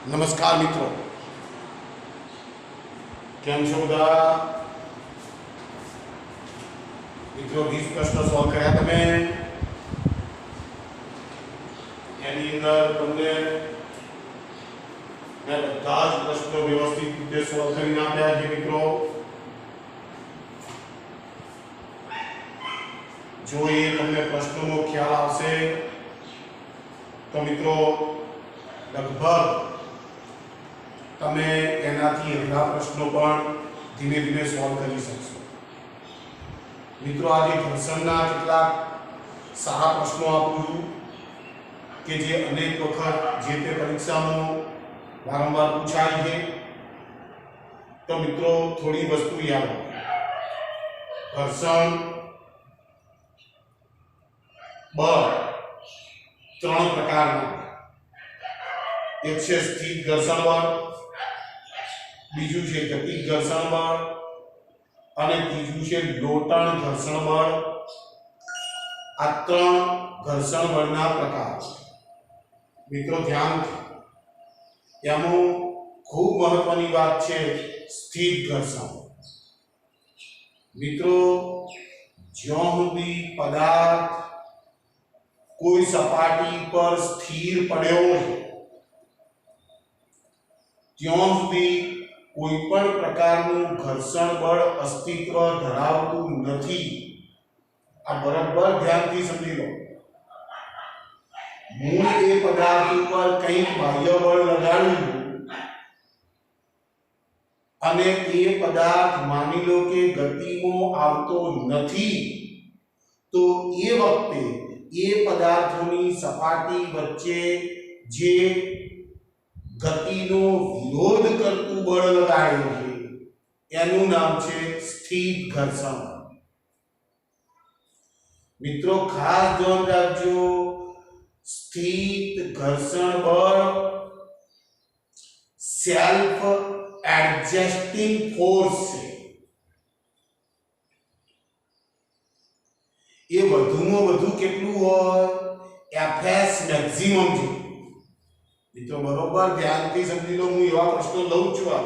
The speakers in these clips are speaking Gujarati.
નમસ્કાર મિત્રો, કેમ છો બધા મિત્રો? 20 પ્રશ્નો સોલ્વ કર્યા તમે. એની અંદર તમને મેં બધા જ પ્રશ્નો વ્યવસ્થિત રીતે સોલ્વ કરીને આપ્યા છે મિત્રો. જો એ તમને પ્રશ્નોનો ખ્યાલ આવશે તો મિત્રો લગભગ તમે એનાથી અઘરા પ્રશ્નો પણ ધીમે ધીમે સોલ્વ કરી શકશો. મિત્રો આજે ઘર્ષણના કેટલાક સારા પ્રશ્નો આપું છું કે જે અનેક વખત જે તે પરીક્ષામાં વારંવાર પૂછાય છે. તો મિત્રો થોડી વસ્તુ યાદ રાખો. ઘર્ષણ બળ ત્રણ પ્રકારના. એક છે સ્થિર ઘર્ષણ બળ, બીજું છે ગતિક ઘર્ષણ બળ અને ત્રીજું છે લોટણ ઘર્ષણ બળ. આ ત્રણ ઘર્ષણ બળના પ્રકાર છે. મિત્રો ધ્યાન, એમાં ખૂબ મહત્વની વાત છે સ્થિર ઘર્ષણ. મિત્રો જ્યાં સુધી પદાર્થ કોઈ સપાટી પર સ્થિર પડ્યો છે ત્યાં સુધી કોઈ પણ પ્રકારનું ઘર્ષણ બળ અસ્તિત્વ ધરાવતું નથી. આ બરાબર ધ્યાનથી સમજી લો. હું એ પદાર્થ ઉપર કંઈક બાહ્ય બળ લગાડું અને એ પદાર્થ માની લો કે ગતિમાં આવતો નથી, તો એ વખતે એ પદાર્થોની સપાટી વચ્ચે જે ગતિનો વિરોધ કરતું બળ લગાડ્યું છે એનું નામ છે સ્થિર ઘર્ષણ. મિત્રો ખાસ ધ્યાન રાખજો, સ્થિર ઘર્ષણ બળ સેલ્ફ એડજસ્ટિંગ ફોર્સ છે. એ વધુમાં વધુ કેટલું હોય? Fs મેક્સિમમ છે. મિત્રો બરોબર ધ્યાનથી સમજી લો. હું એવા પ્રશ્નો લઉં છું. આ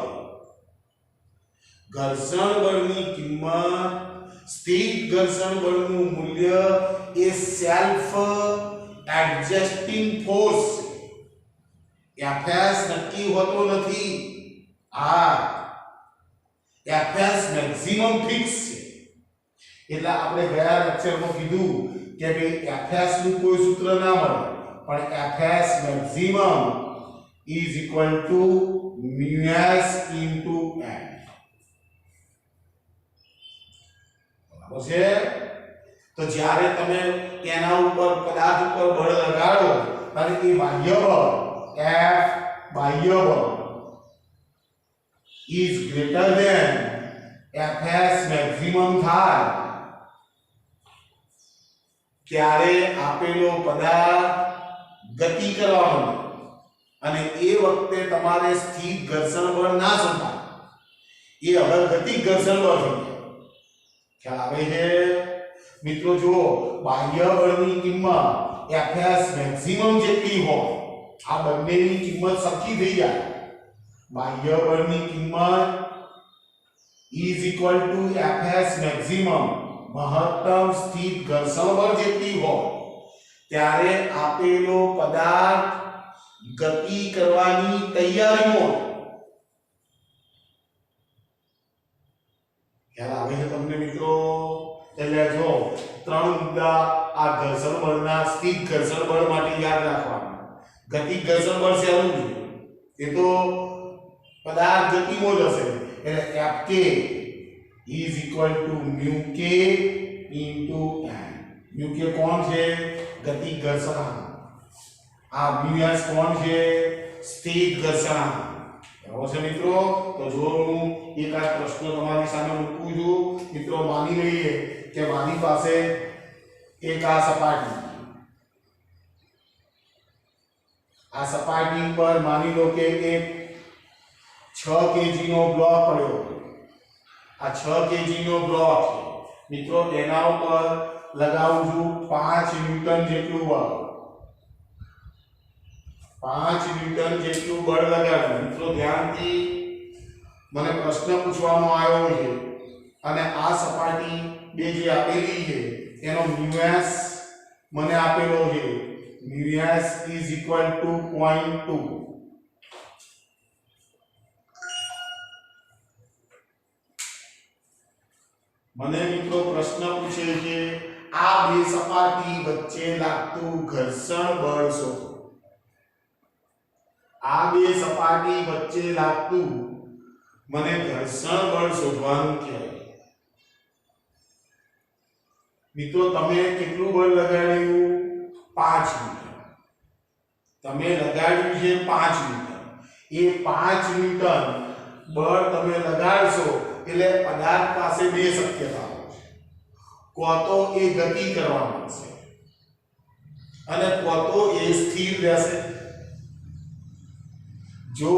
ઘર્ષણ બળની કિંમત, સ્થિર ઘર્ષણ બળનું મૂલ્ય એ સેલ્ફ એડજસ્ટિંગ ફોર્સ છે. Fs નક્કી હોતો નથી. Fs મેક્સિમમ ફિક્સ છે. એટલે આપણે ગયા લેક્ચરમાં કીધું કે ભાઈ Fs નું કોઈ સૂત્ર ના મળે, પણ Fs maximum is equal to μs into n. બરાબર છે? તો જ્યારે તમે તેના ઉપર પદાર્થ ઉપર બળ લગાડો અને એ બાહ્ય બળ F બાહ્ય બળ is greater than Fs maximum થાય ત્યારે આપેલો પદાર્થ ગતિ કરવાનો અને એ વખતે તમારે સ્થિર ઘર્ષણ બળ ના શોધાય. એ હવે ગતિક ઘર્ષણ બળ થઈ જાય. ખ્યાલ આવે છે મિત્રો? જુઓ, બાહ્ય બળની કિંમત Fs મેક્સિમમ જેટલી હોય, આ બંનેની કિંમત સરખી થઈ જાય. બાહ્ય બળની કિંમત is equal to Fs maximum મહત્તમ સ્થિર ઘર્ષણ બળ જેટલી હોય ત્યારે આપેલો પદાર્થ ગતિ કરવાની તૈયારીમાં. ખ્યાલ આવે છે તમને મિત્રો? એટલે જો ત્રણ મુદ્દા આ ઘર્ષણ બળના સ્થિર ઘર્ષણ બળ માટે યાદ રાખવાના. ગતિક ઘર્ષણ બળ શેનું છે? એ તો પદાર્થ ગતિમાં જ હશે. એટલે Fk is equal to mu k into n. mu k કોણ છે? ગતિક ઘર્ષણ. આ ms કોણ છે? સ્થિર ઘર્ષણ. બરાબર છે મિત્રો? તો જો હું એકાદ પ્રશ્ન તમારી સામે મૂકું છું મિત્રો. માની લઈએ કે મારી પાસે એક આ સપાટી, આ સપાટી પર માની લો કે એક 6 kg નો બ્લોક પડ્યો. આ 6 kg નો બ્લોક મિત્રો એના ઉપર લગાવું છું 5 ન્યૂટન જેટલું બળ. 5 ન્યૂટન જેટલું બળ લગાડ્યું. મિત્રો ધ્યાનથી મને પ્રશ્ન પૂછવામાં આવ્યો છે અને આ સપાટી બે જે આપેલી છે એનો μs મને આપેલો છે. μs is equal to 0.2. મને મિત્રો પ્રશ્ન પૂછે છે આ બે સપાટી વચ્ચે લાગતું ઘર્ષણ બળ શોધો. આ બે સપાટી વચ્ચે લાગતું મને ઘર્ષણ બળ શોધવાનું કહે. મિત્રો તમે કેટલું બળ લગાડ્યું? 5 ન્યૂટન. તમે લગાડ્યું છે 5 ન્યૂટન. એ 5 ન્યૂટન બળ તમે લગાડશો એટલે પદાર્થ પાસે બે શક્યતાઓ છે. કો તો એ ગતિ કરવા માંગશે અને કો તો એ સ્થિર રહેશે. જો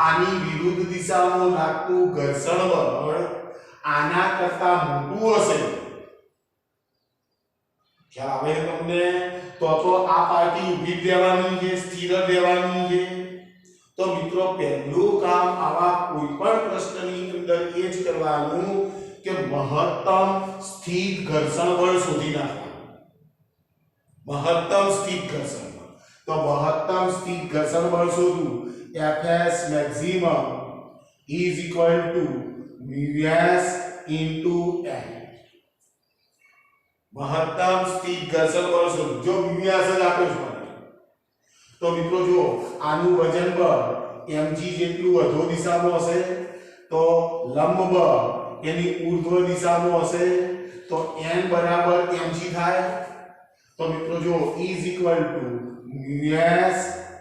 આની વિરુદ્ધ દિશામાં લાગતું ઘર્ષણ બળ આના કરતા મોટું હશે, ખ્યાલ આવે તમને? તો આ પાર્ટી ઊભી જ રહેવાની છે, સ્થિર જ રહેવાની છે. તો મિત્રો પહેલું કામ આવા કોઈ પણ પ્રશ્નની અંદર એ જ કરવાનું કે મહત્તમ સ્થિર ઘર્ષણ બળ શોધી નાખવાનું. મહત્તમ સ્થિર ઘર્ષણ બળ. તો મહત્તમ સ્થિર ઘર્ષણ બળ શોધવું. Fs maximum is equal to μs into n. મહત્તમ સ્થિર ઘર્ષણ બળ શોધવું. જો μs જ આપ્યો છે તો મિત્રો જો આનું વજન બળ mg જેટલું અધો દિશામાં હશે તો લંબ બળ એની ઊર્ધ્વ દિશામાં હશે તો n બરાબર mg થાય. તો મિત્રો જો E is equal to μs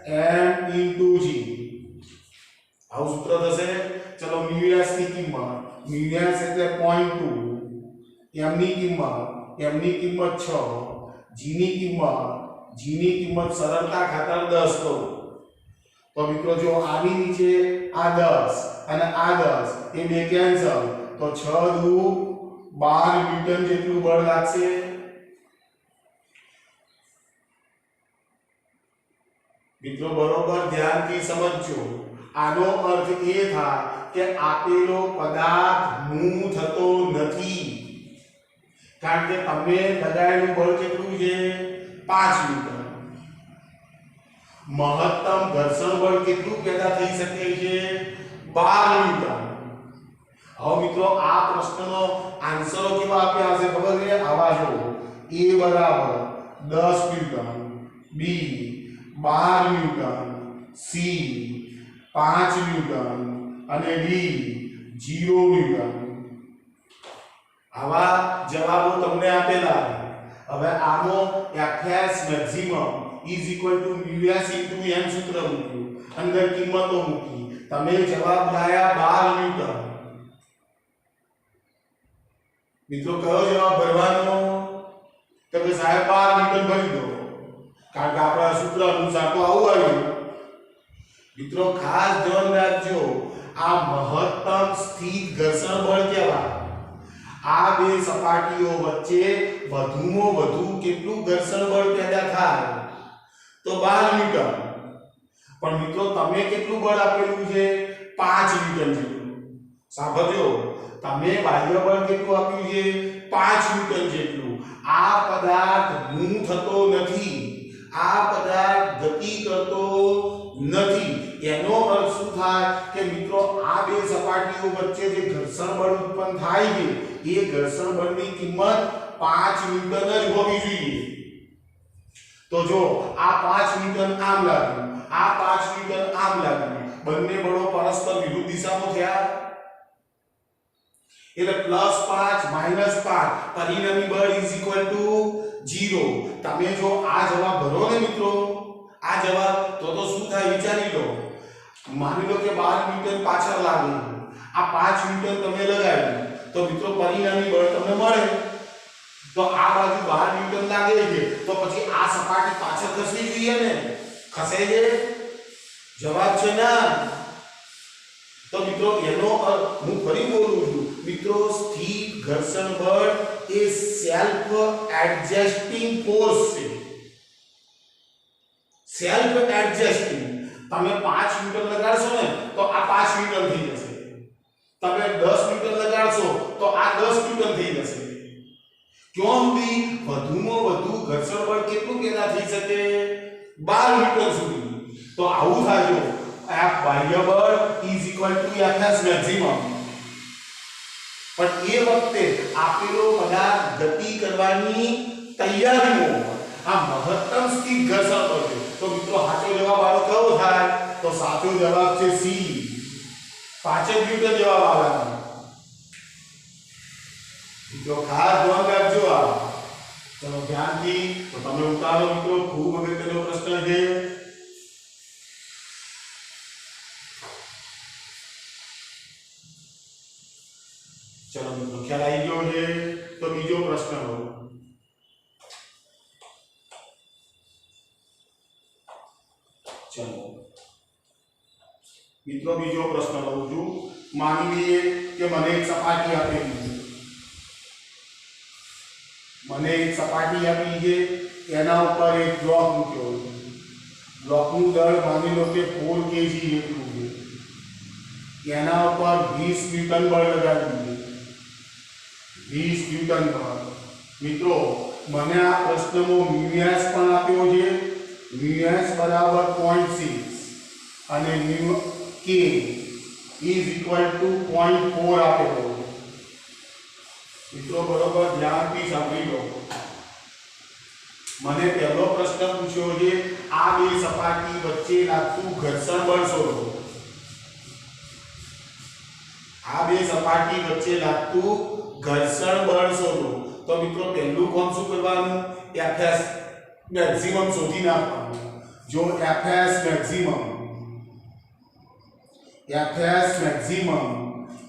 m into g. આવું સૂત્ર થશે. ચલો μs ની કિંમત, μs એટલે 0.2, m ની કિંમત 6, g ની કિંમત સરળતા ખાતર 10 કહું તો મિત્રો જો આની નીચે આ 10 અને આ 10 એ બે કેન્સલ તો 6 દુ 12 ન્યૂટન જેટલું બળ લાગશે. મિત્રો બરોબર ધ્યાનથી સમજજો. આનો અર્થ એ થાય કે આપેલો પદાર્થ મૂવ થતો નથી કારણ કે તમે લગાવેલું બળ કેટલું છે? 5 ન્યૂટન. મહત્તમ ઘર્ષણ બળ કેટલું પેદા થઈ શકે છે? 12 ન્યૂટન. હવે મિત્રો આ પ્રશ્નનો આન્સરો કેવા આપ્યા હશે ખબર છે? આવા જો A બરાબર 10 newton, B 12 newton, C 5 newton અને D 0 ન્યૂટન. આવા જવાબો તમને આપેલા. હવે આનો Fs maximum is equal to μs into n સૂત્ર મૂક્યું, અંદર કિંમતો મૂકી, તમે જવાબ લાયા 12 ન્યૂટન. મિત્રો કયો જવાબ ભરવાનો? તો કે સાહેબ 12 ન્યૂટન ભરી દો કારણ કે આપણા સૂત્ર અનુસાર તો આવું આવ્યું. મિત્રો ખાસ ધ્યાન રાખજો, આ મહત્તમ સ્થિર ઘર્ષણ બળ કહેવાય. આ બે સપાટીઓ વચ્ચે વધુમાં વધુ કેટલું ઘર્ષણ બળ પેદા થાય? તો 12 ન્યૂટન. પણ મિત્રો તમે કેટલું બળ આપેલું છે? 5 ન્યૂટન જેટલું. સાંભળજો, તમે બાહ્ય બળ કેટલું આપ્યું છે? 5 ન્યૂટન જેટલું. આ પદાર્થ મૂવ થતો નથી, આ પદાર્થ ગતિ કરતો નથી. એનો અર્થ શું થાય કે મિત્રો આ બે સપાટીઓ વચ્ચે જે ઘર્ષણ બળ ઉત્પન્ન થાય છે એ ઘર્ષણ બળની કિંમત 5 ન્યૂટન જ હોવી જોઈએ. તો જો આ 5 ન્યૂટન આમ લાગ્યું, આ 5 ન્યૂટન આમ લાગ્યું, બંને બળો પરસ્પર વિરુદ્ધ દિશામાં થયા એટલે +5 -5 પરિણામી બળ = 0. તમે જો આ જવાબ ભરો ને મિત્રો, આ જવાબ તો શું થાય વિચારી લો. માની લો કે 12 ન્યૂટન પાછળ લાગે, આ 5 ન્યૂટન તમે લગાવ્યું તો મિત્રો પરિણામી બળ તમને મળે. તો આ બાજુ 12 ન્યૂટન લાગે છે તો પછી આ સપાટી પાછળ ખસવી જોઈએ ને? ખસે છે? જવાબ છે ના. તો મિત્રો એનો અર્થ હું ફરી બોલું છું મિત્રો, સ્થિર ઘર્ષણ બળ એ સેલ્ફ એડજસ્ટિંગ ફોર્સ છે. Self adjusting. તમે 5 ન્યૂટન લગાડશો ને તો આ 5 ન્યૂટન થઈ જશે. તમે 10 ન્યૂટન લગાડશો તો આ 10 ન્યૂટન થઈ જશે. ક્યાં સુધી? વધુમાં વધુ ઘર્ષણ બળ કેટલું પેદા થઈ શકે? 12 ન્યૂટન સુધી. તો આવું થાય જો આ બાહ્ય બળ Fs મેક્સિમમ. પણ એ વખતે આપેલો પદાર્થ ગતિ કરવાની તૈયારીમાં આ મહત્તમ સ્થિર ઘર્ષણ બળ છે. તો મિત્રો સાચો જવાબ આનો કયો થાય? તો સાચો જવાબ છે સી, 5 ન્યૂટન જવાબ આવવાનો. મિત્રો ખાસ ધ્યાન રાખજો આ. ચલો ધ્યાનથી તો તમે ઉતારો મિત્રો, ખૂબ અગત્યનો પ્રશ્ન છે. ચલો મિત્રો ખ્યાલ આવી ગયો છે. તો બીજો પ્રશ્ન લો. ચલો મિત્રો બીજો પ્રશ્ન લઉં છું. માની લઈએ કે મને એક સપાટી આપેલી છે. મને એક સપાટી આપી છે, એના ઉપર એક બ્લોક મૂક્યો છે. બ્લોકનું દળ માની લો કે 4 kg જેટલું છે. એના ઉપર 20 ન્યૂટન બળ લગાવ્યું છે. 20 ન્યૂટન બળ. મિત્રો મને આ પ્રશ્નમાં મ્યુએસ પણ આપ્યો છે. મ્યુએસ બરાબર 0.6 અને k ઇઝ ઇક્વલ ટુ 0.4 આપેલો છે. મિત્રો બરોબર ધ્યાનથી સાંભળી લો. મને પહેલો પ્રશ્ન પૂછ્યો છે આ બે સપાટી વચ્ચે લાગતું ઘર્ષણ બળ શોધો. આ બે સપાટી વચ્ચે લાગતું ઘર્ષણ બળ શોધો. તો મિત્રો પહેલું કોણ શું કરવાનું? Fs મેક્સિમમ શોધી નાખવાનું. જો Fs maximum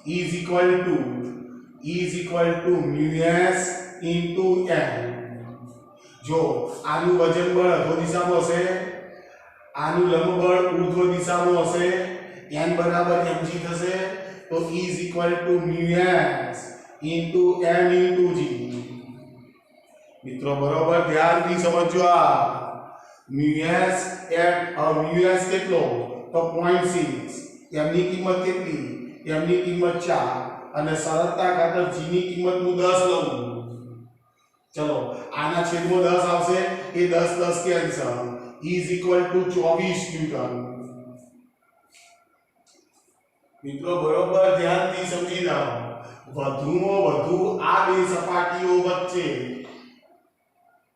is equal to µs into n. જો આનું વજન બળ અધો દિશામાં હશે, આનું લંબ બળ ઊર્ધ્વ દિશામાં હશે, n બરાબર mg થશે. તો is equal to µs into n into g. મિત્રો બરોબર ધ્યાનથી સમજો. આ µs કેટલો? તો 0.6. એમની કિંમત કેટલી? એમની કિંમત 4 અને સરળતા ખાતર g ની કિંમત હું 10 લઉં. ચલો આના છેદમાં 10 આવશે, એ 10 10 cancel. is equal to 24 newton. મિત્રો બરોબર ધ્યાનથી સમજી જાઓ. વધુમાં વધુ આ બે સપાટીઓ વચ્ચે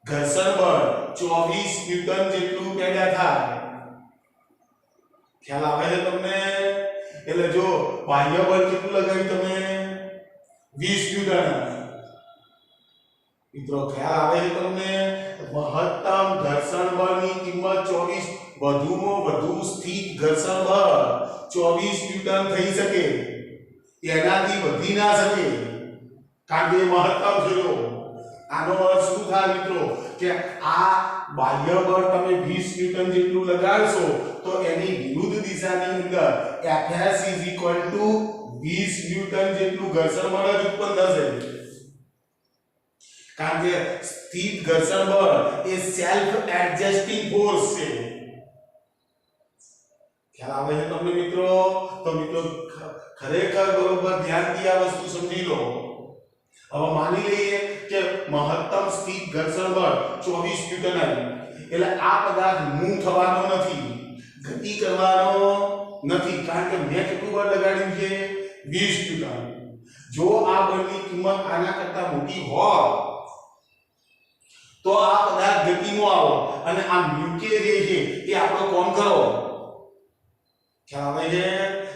ઘર્ષણ બળ 24 ન્યૂટન જેટલું પેદા થાય. ખ્યાલ આવે છે તમને? એટલે જો બાહ્ય બળ કેટલું લગાવ્યું તમે? 20 ન્યૂટન. મિત્રો ખ્યાલ આવે છે તમને? મહત્તમ ઘર્ષણ બળની કિંમત 24, વધુમાં વધુ સ્થિત ઘર્ષણ બળ 24 ન્યૂટન થઈ શકે. એનાથી વધી ના શકે, કારણ કે મહત્તમ થયો. આનો અર્થ શું થાય મિત્રો? કે આ બાહ્ય બળ તમે 20 ન્યૂટન જેટલું લગાડશો તો એની વિરુદ્ધ દિશાની અંદર Fs is equal to 20 newton જેટલું ઘર્ષણ બળ જ ઉત્પન્ન થશે. કારણ કે સ્થિત ઘર્ષણ બળ એ સેલ્ફ એડજસ્ટિંગ ફોર્સ છે. ખ્યાલ આવે છે તમને મિત્રો? તો મિત્રો ખરેખર બરોબર ધ્યાનથી આ વસ્તુ સમજી લો. હવે માની લઈએ કે મહત્તમ સ્થિત ઘર્ષણ બળ 24 ન્યૂટન આવ્યું. એટલે આ પદાર્થ મૂવ થવાનો નથી, ગતિ કરવાનો નથી, કારણ કે મેં કેટલું બળ લગાડ્યું છે? 20 ન્યૂટન. જો આ બળની કિંમત આના કરતા મોટી હોય તો આ પદાર્થ ગતિમાં આવો અને આ મ્યુકે જે છે એ આપણો કોણ કરો. ખ્યાલ આવે છે?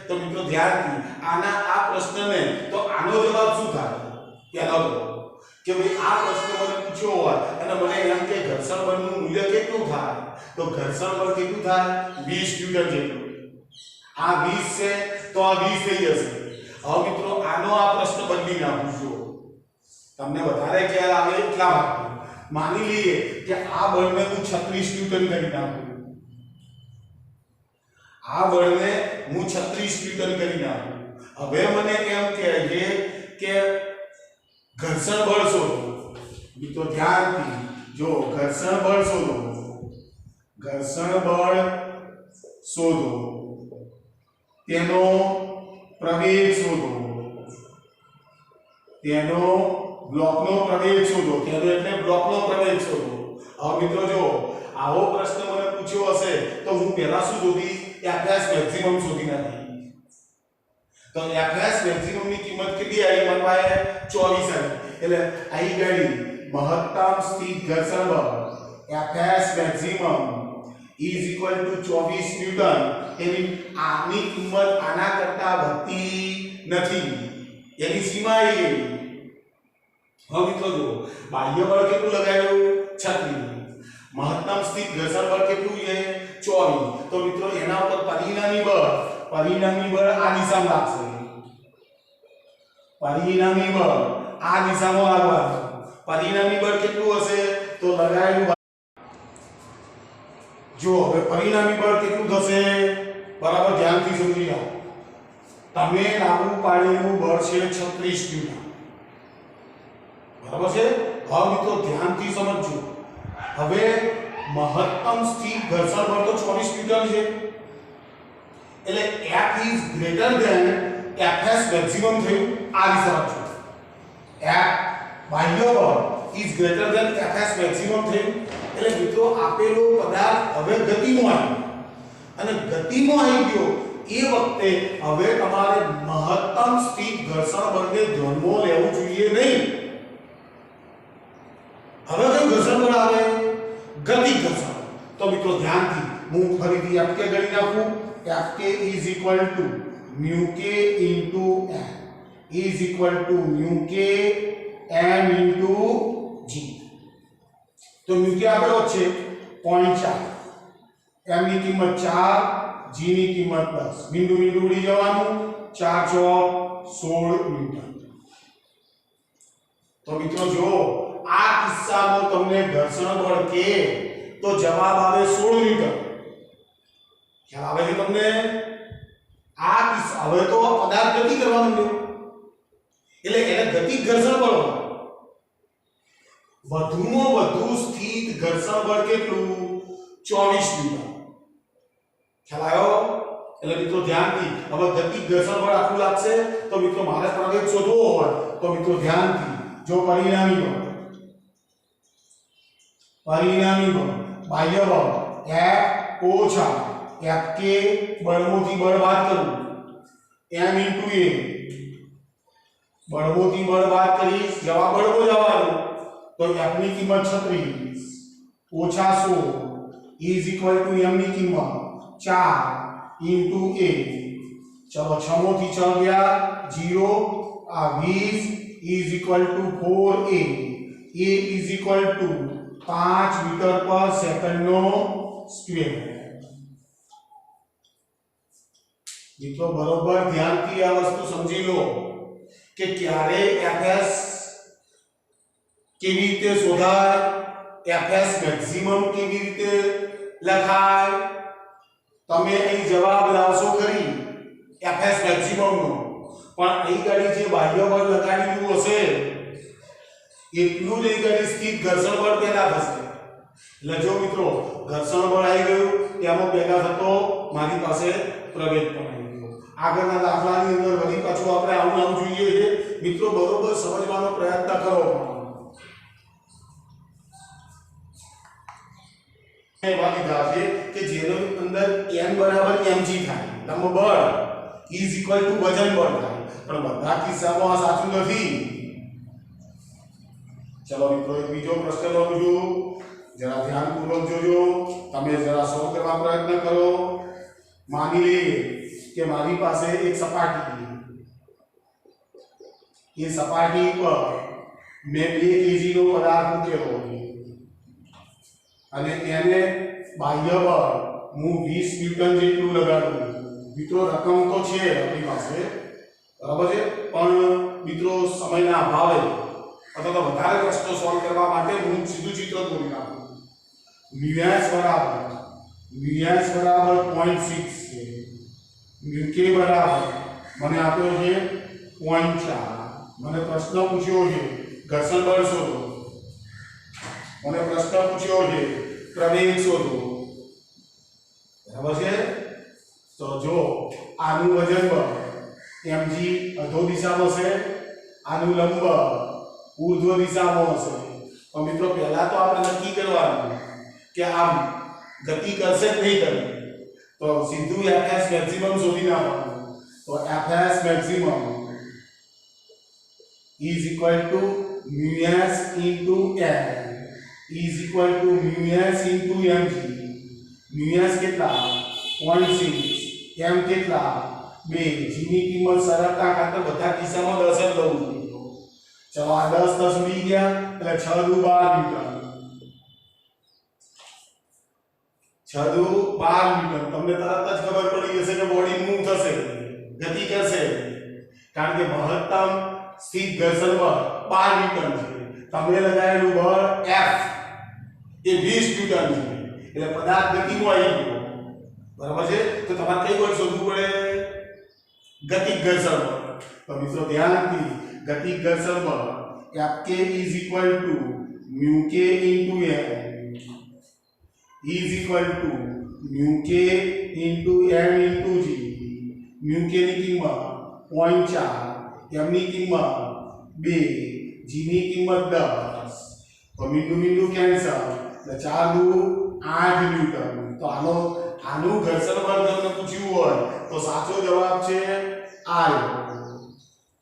તો મિત્રો ધ્યાનથી આના આ પ્રશ્નને તો આનો જવાબ શું થાય? પહેલા તો કે ભાઈ આ પ્રશ્ન મને પૂછ્યો હોય અને મને એમ કે ઘર્ષણ બળનું મૂલ્ય કેટલું થાય? તો ઘર્ષણ બળ કેટલું થાય? 20 ન્યૂટન જેટલું. આ 20 છે તો આ 20 થઈ જશે. હવે મિત્રો આનો આ પ્રશ્ન બદલી નાખું છું, તમને વધારે ખ્યાલ આવે એટલા માટે. માની લઈએ કે આ બળને હું 36 ન્યૂટન કરી નાખું. આ બળને હું 36 ન્યૂટન કરી નાખું. હવે મને એમ કહે છે કે ઘર્ષણ બળ શોધો. મિત્રો ધ્યાનથી જો ઘર્ષણ બળ શોધો. ઘર્ષણ બળ શોધો, તેનો પ્રવેગ શોધો, તેનો બ્લોકનો પ્રવેગ શોધો, તેનો એટલે બ્લોકનો પ્રવેગ શોધો. હવે મિત્રો જો આવો પ્રશ્ન મને પૂછ્યો હશે તો હું પહેલા શું શોધીશ? Fs મેક્સિમમ શોધી નાખી. તો Fs મેક્સિમમ ની કિંમત કેટલી આવી? મારી પાસે 24 આવી. એટલે આઈ ગઈ મહત્તમ સ્થિત ઘર્ષણ બળ Fs maximum is equal to 24 newton. એની આની કિંમત આના કરતા વધતી નથી. એની સીમા આવી ગઈ. હવે મિત્રો જો બાહ્ય બળ કેટલું લગાવ્યું? 36. મહત્તમ સ્થિત ઘર્ષણ બળ કેટલું છે? 24. તો મિત્રો એના ઉપર પરિણામી બળ આ દિશામાં લાગશે. પરિણામી બળ આ દિશામાં લાગવાનું. પરિણામી બળ કેટલું હશે? તો લગાવેલું. જો હવે પરિણામી બળ કેટલું થશે? બરાબર ધ્યાનથી સમજી જાઓ. તમે લાગુ પાડેલું બળ છે 36 ન્યૂટન. બરાબર છે? હવે મિત્રો ધ્યાનથી સમજજો. હવે મહત્તમ સ્થિત ઘર્ષણ બળ તો 24 ન્યૂટન છે. એટલે F is greater than Fs maximum થયું. આ દિશામાં છે. F બાહ્ય બળ is greater than Fs maximum થયું. એટલે મિત્રો આપેલો પદાર્થ હવે ગતિમાં આવ્યો અને ગતિમાં આવી ગયો એ વખતે હવે તમારે મહત્તમ સ્થિત ઘર્ષણ બળને ધ્યાનમાં લેવું જોઈએ નહીં. હવે કયું ઘર્ષણ બળ આવે? ગતિ ઘર્ષણ. તો મિત્રો ધ્યાનથી હું ફરીથી Fk ગણી નાખું. Fk is equal to μk into m is equal to μk m into g. તો μk આપેલો છે 0.4, m ની કિંમત 4, g ની કિંમત 10. બિંદુ ઉડી જવાનું. 4 ચોક 16 ન્યૂટન. તો મિત્રો જો આ કિસ્સામાં તમને ઘર્ષણ બળ કે તો જવાબ આવે 16 ન્યૂટન. ખ્યાલ આવે છે તમને? આ કિસ્સા હવે તો પદાર્થ ગતિ કરવા માંડ્યો એટલે એને ગતિ ઘર્ષણ બળ. વધુમાં વધુ સ્થિત ઘર્ષણ બળ કેટલું? 24 ન્યૂટન. ખ્યાલ આવ્યો? એટલે મિત્રો ધ્યાનથી હવે ગતિ ઘર્ષણ બળ આટલું લાગશે. તો મિત્રો મારે પ્રવેગ શોધવો હોય તો મિત્રો ધ્યાનથી જો પરિણામી બળ બાહ્ય બળ F ઓછા Fk બળમાંથી બળ બાદ કરું m into a બળમાંથી બળ બાદ કરીશ. જવાબ બળવો જ આવવાનો. તો F ની કિંમત 36 ઓછા 16 is equal to m ની કિંમત 4 into a. ચલો 6 માંથી 6 ગયા 0. આ 20 is equal to 4a. a is equal to 5 metre પર સેકન્ડનો સ્ક્વેર. મિત્રો બરોબર ધ્યાનથી આ વસ્તુ સમજી લો કે ક્યારે Fs કેવી રીતે શોધાય, Fs મેક્સિમમ કેવી રીતે લખાય. તમે અહીં જવાબ લાવશો ખરી Fs મેક્સિમમ નો, પણ અહીં ગાડી જે બાહ્ય બળ લગાડેલું હશે એટલું જ અહીં ગાડી સ્થિત ઘર્ષણ બળ પેદા થશે. એટલે જો મિત્રો ઘર્ષણ બળ આવી ગયું તેમાં પેદા થતો મારી પાસે પ્રવેગ પણ આવી ગયો. આગળના દાખલાની અંદર વળી પાછું આપણે આવું જોઈએ છે. મિત્રો બરોબર સમજવાનો પ્રયત્ન કરો. એવા લીધા છે કે જેનો અંદર n બરાબર mg થાય, લંબ બળ is equal to વજન બળ થાય, પણ બધા કિસ્સામાં આ સાચું નથી. ચલો મિત્રો એક બીજો પ્રશ્ન લઉં છું, જરા ધ્યાનપૂર્વક જોજો. તમે જરા સોલ્વ કરવા પ્રયત્ન કરો. માની લઈએ કે મારી પાસે એક સપાટી છે. એ સપાટી પર મેં 2 kg નો પદાર્થ મૂકેલો અને એને બાહ્ય બળ હું 20 ન્યૂટન જેટલું લગાડું. મિત્રો રકમ તો છે આપણી પાસે, બરાબર છે, પણ મિત્રો સમયના અભાવે અથવા તો વધારે પ્રશ્નો સોલ્વ કરવા માટે હું સીધું ચિત્ર દોરી નાખું. μs બરાબર 0.6 છે. μk બરાબર મને આપ્યો છે 0.4. મને પ્રશ્ન પૂછ્યો છે ઘર્ષણ બળ શોધો. મને પ્રશ્ન પૂછ્યો છે પ્રવેગ શોધો. બરાબર છે? તો જો આનું વજન બળ mg અધો દિશામાં છે, આનું લંબ ઊર્ધ્વ દિશામાં હશે. તો મિત્રો પહેલા તો આપણે નક્કી કરવાનું કે આમ ગતિ કરશે કે નહીં કરે. તો સીધું fs મેક્સિમમ શોધી નાખવાનું. તો fs maximum is equal to mu s into n is equal to mu s into mg. mu s કેટલા 0.6, m કેટલા 2. g ની કિંમત સરળતા ખાતર બધા કિસ્સામાં 10 જ લઉં છું. ચલો આ 10 10 ઉડી ગયા એટલે 6 દુ 12 ન્યૂટન. 6 દુ 12 ન્યૂટન. તમને તરત જ ખબર પડી જશે કે બોડી મૂવ થશે, ગતિ કરશે, કારણ કે મહત્તમ સ્થિત ઘર્ષણ બળ 12 ન્યૂટન છે. તમે લગાવેલું બળ F એ 20 ન્યૂટન છે. એટલે પદાર્થ ગતિમાં આવી ગયો. બરાબર છે? તો તમારે કઈ બળ શોધવું પડે? ગતિક ઘર્ષણ બળ. તો મિત્રો ધ્યાનથી ગતિક ઘર્ષણ બળ Fk is equal to mu k into m is equal to mu k into m into g. mu k ની કિંમત 0.4, m ની કિંમત 2, g ની કિંમત 10. તો મીંડું કેન્સલ એટલે 4 દુ 8 ન્યૂટન. તો આનું ઘર્ષણ બળ તમને પૂછ્યું હોય તો સાચો જવાબ છે આ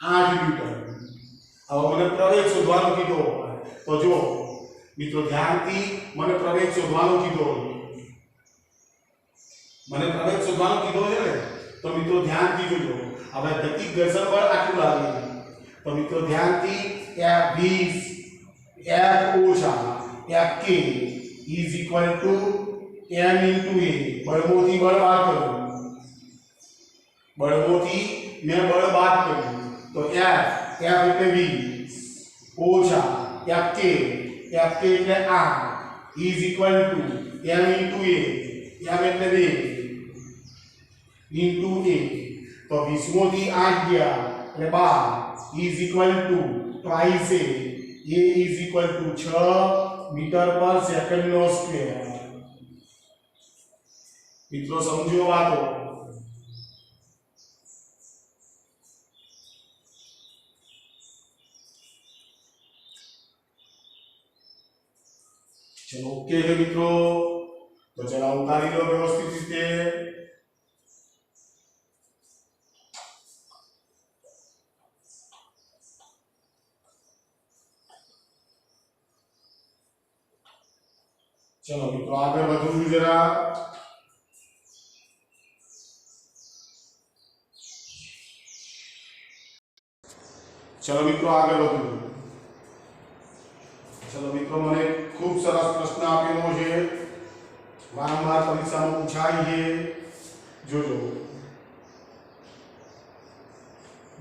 8 ન્યૂટન. હવે મને પ્રવેગ શોધવાનું કીધો હોય તો જો મિત્રો ધ્યાનથી મને પ્રવેગ શોધવાનું કીધો હોય. મને પ્રવેગ શોધવાનું કીધો છે ને, તો મિત્રો ધ્યાનથી જોજો. હવે ગતિક ઘર્ષણ બળ આટલું લાગે. તો મિત્રો ધ્યાનથી F20 F ઓછા Fk is equal to m into a. બળમાંથી બળ બાદ કરો. બળમાંથી મેં બળ બાદ કર્યું. તો F એટલે 20 ઓછા Fk એટલે 8 is equal to m into a. m એટલે 2 into a. તો 20 માંથી 8 ગયા એટલે 12 is equal to twice a is equal to 6 metre પર સેકન્ડ નો સ્ક્વેર. મિત્રો સમજો વાતો. ચલો ઓકે છે મિત્રો. તો ચલો ઉતારી લો વ્યવસ્થિત રીતે. ચલો મિત્રો આગળ વધવું જરા. ચલો મિત્રો આગળ વધવું. ચલો મિત્રો મને ખૂબ સરસ પ્રશ્ન આપેલો છે, વારંવાર પરીક્ષામાં પૂછાય છે. જોજો,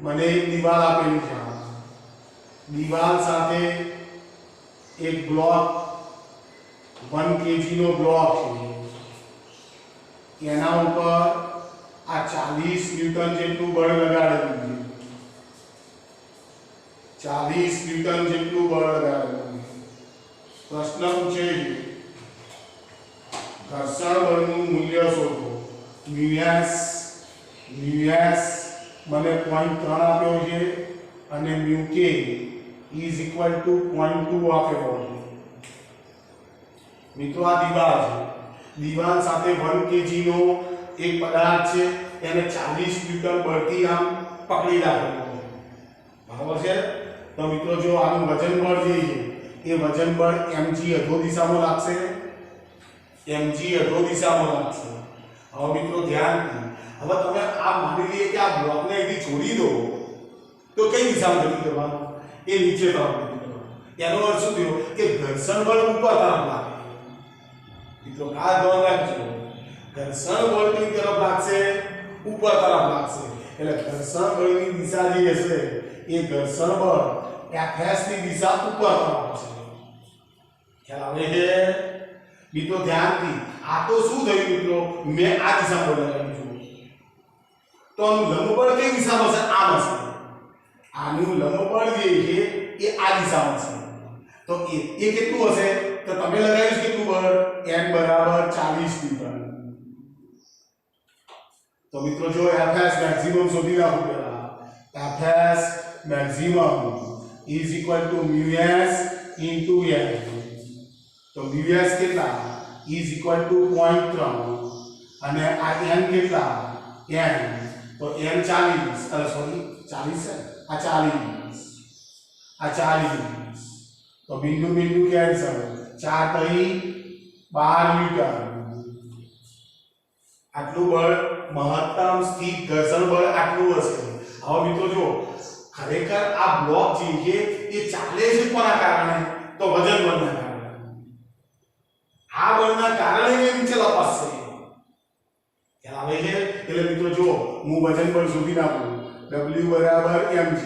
મને એક દીવાલ આપેલી છે. દીવાલ સાથે એક બ્લોક 1 kg નો બ્લોક છે. એના ઉપર આ 40 ન્યૂટન જેટલું બળ લગાડેલું છે. 40 ન્યૂટન જેટલું બળ લગાડેલું છે. પ્રશ્ન પૂછે છે ઘર્ષણ બળનું મૂલ્ય શોધો. mu s મને 0.3 આપ્યો છે અને mu k is equal to 0.2 આપેલો છે. મિત્રો આ દીવાલ છે. દીવાલ સાથે 1 kg નો એક પદાર્થ છે, એને 40 ન્યૂટન બળથી આમ પકડી રાખેલો છે. બરાબર છે? તો મિત્રો જો આનું વજન બળ જે છે એ વજન બળ mg અધો દિશામાં લાગશે. mg અધો દિશામાં લાગશે. હવે મિત્રો ધ્યાનથી, હવે તમે આ માની લઈએ કે આ બ્લોકને અહીંથી છોડી દો તો કઈ દિશામાં ગતિ કરવાનું? એ નીચે તરફ ગતિ કરવાનું. એનો અર્થ શું થયો કે ઘર્ષણ બળ ઉપર તરફ લાગે. મિત્રો આ ધ્યાન રાખજો, ઘર્ષણ બળની તરફ લાગશે, ઉપર તરફ લાગશે. એટલે ઘર્ષણ બળની દિશા જે હશે એ ઘર્ષણ બળ Fs ની દિશા ઉપર તરફ હશે. ખ્યાલ આવે છે? મિત્રો ધ્યાનથી, આ તો શું થયું મિત્રો, મેં આ દિશામાં બળ લગાવ્યું છે. તો આનું લંબબળ કઈ દિશામાં હશે? આમ હશે. આનું લંબબળ જે છે એ આ દિશામાં છે. તો એ કેટલું હશે? તો તમે લગાવ્યું કેટલું બળ? n બરાબર 40 ન્યૂટન. તો મિત્રો જો fs મેક્સિમમ શોધી નાખો પહેલા fs maximum is equal to mu s into n તો mu s કેટલા is equal to 0.3 અને આ n કેટલા n તો n 40 અરે સોરી 40 છે આ 40 તો બિંદુ બિંદુ કેન્સલ 4 તઈ 12 ન્યૂટન આટલું બળ મહત્તમ સ્થિત ઘર્ષણ બળ આટલું હશે હવે મિત્રો જો ખરેખર આ બ્લોક જે છે એ ચાલે છે કોના કારણે તો વજન બળના કારણે આ બળના કારણે એ નીચે લપાશે ખ્યાલ આવે છે એટલે મિત્રો જો હું વજન બળ શોધી નાખું W બરાબર mg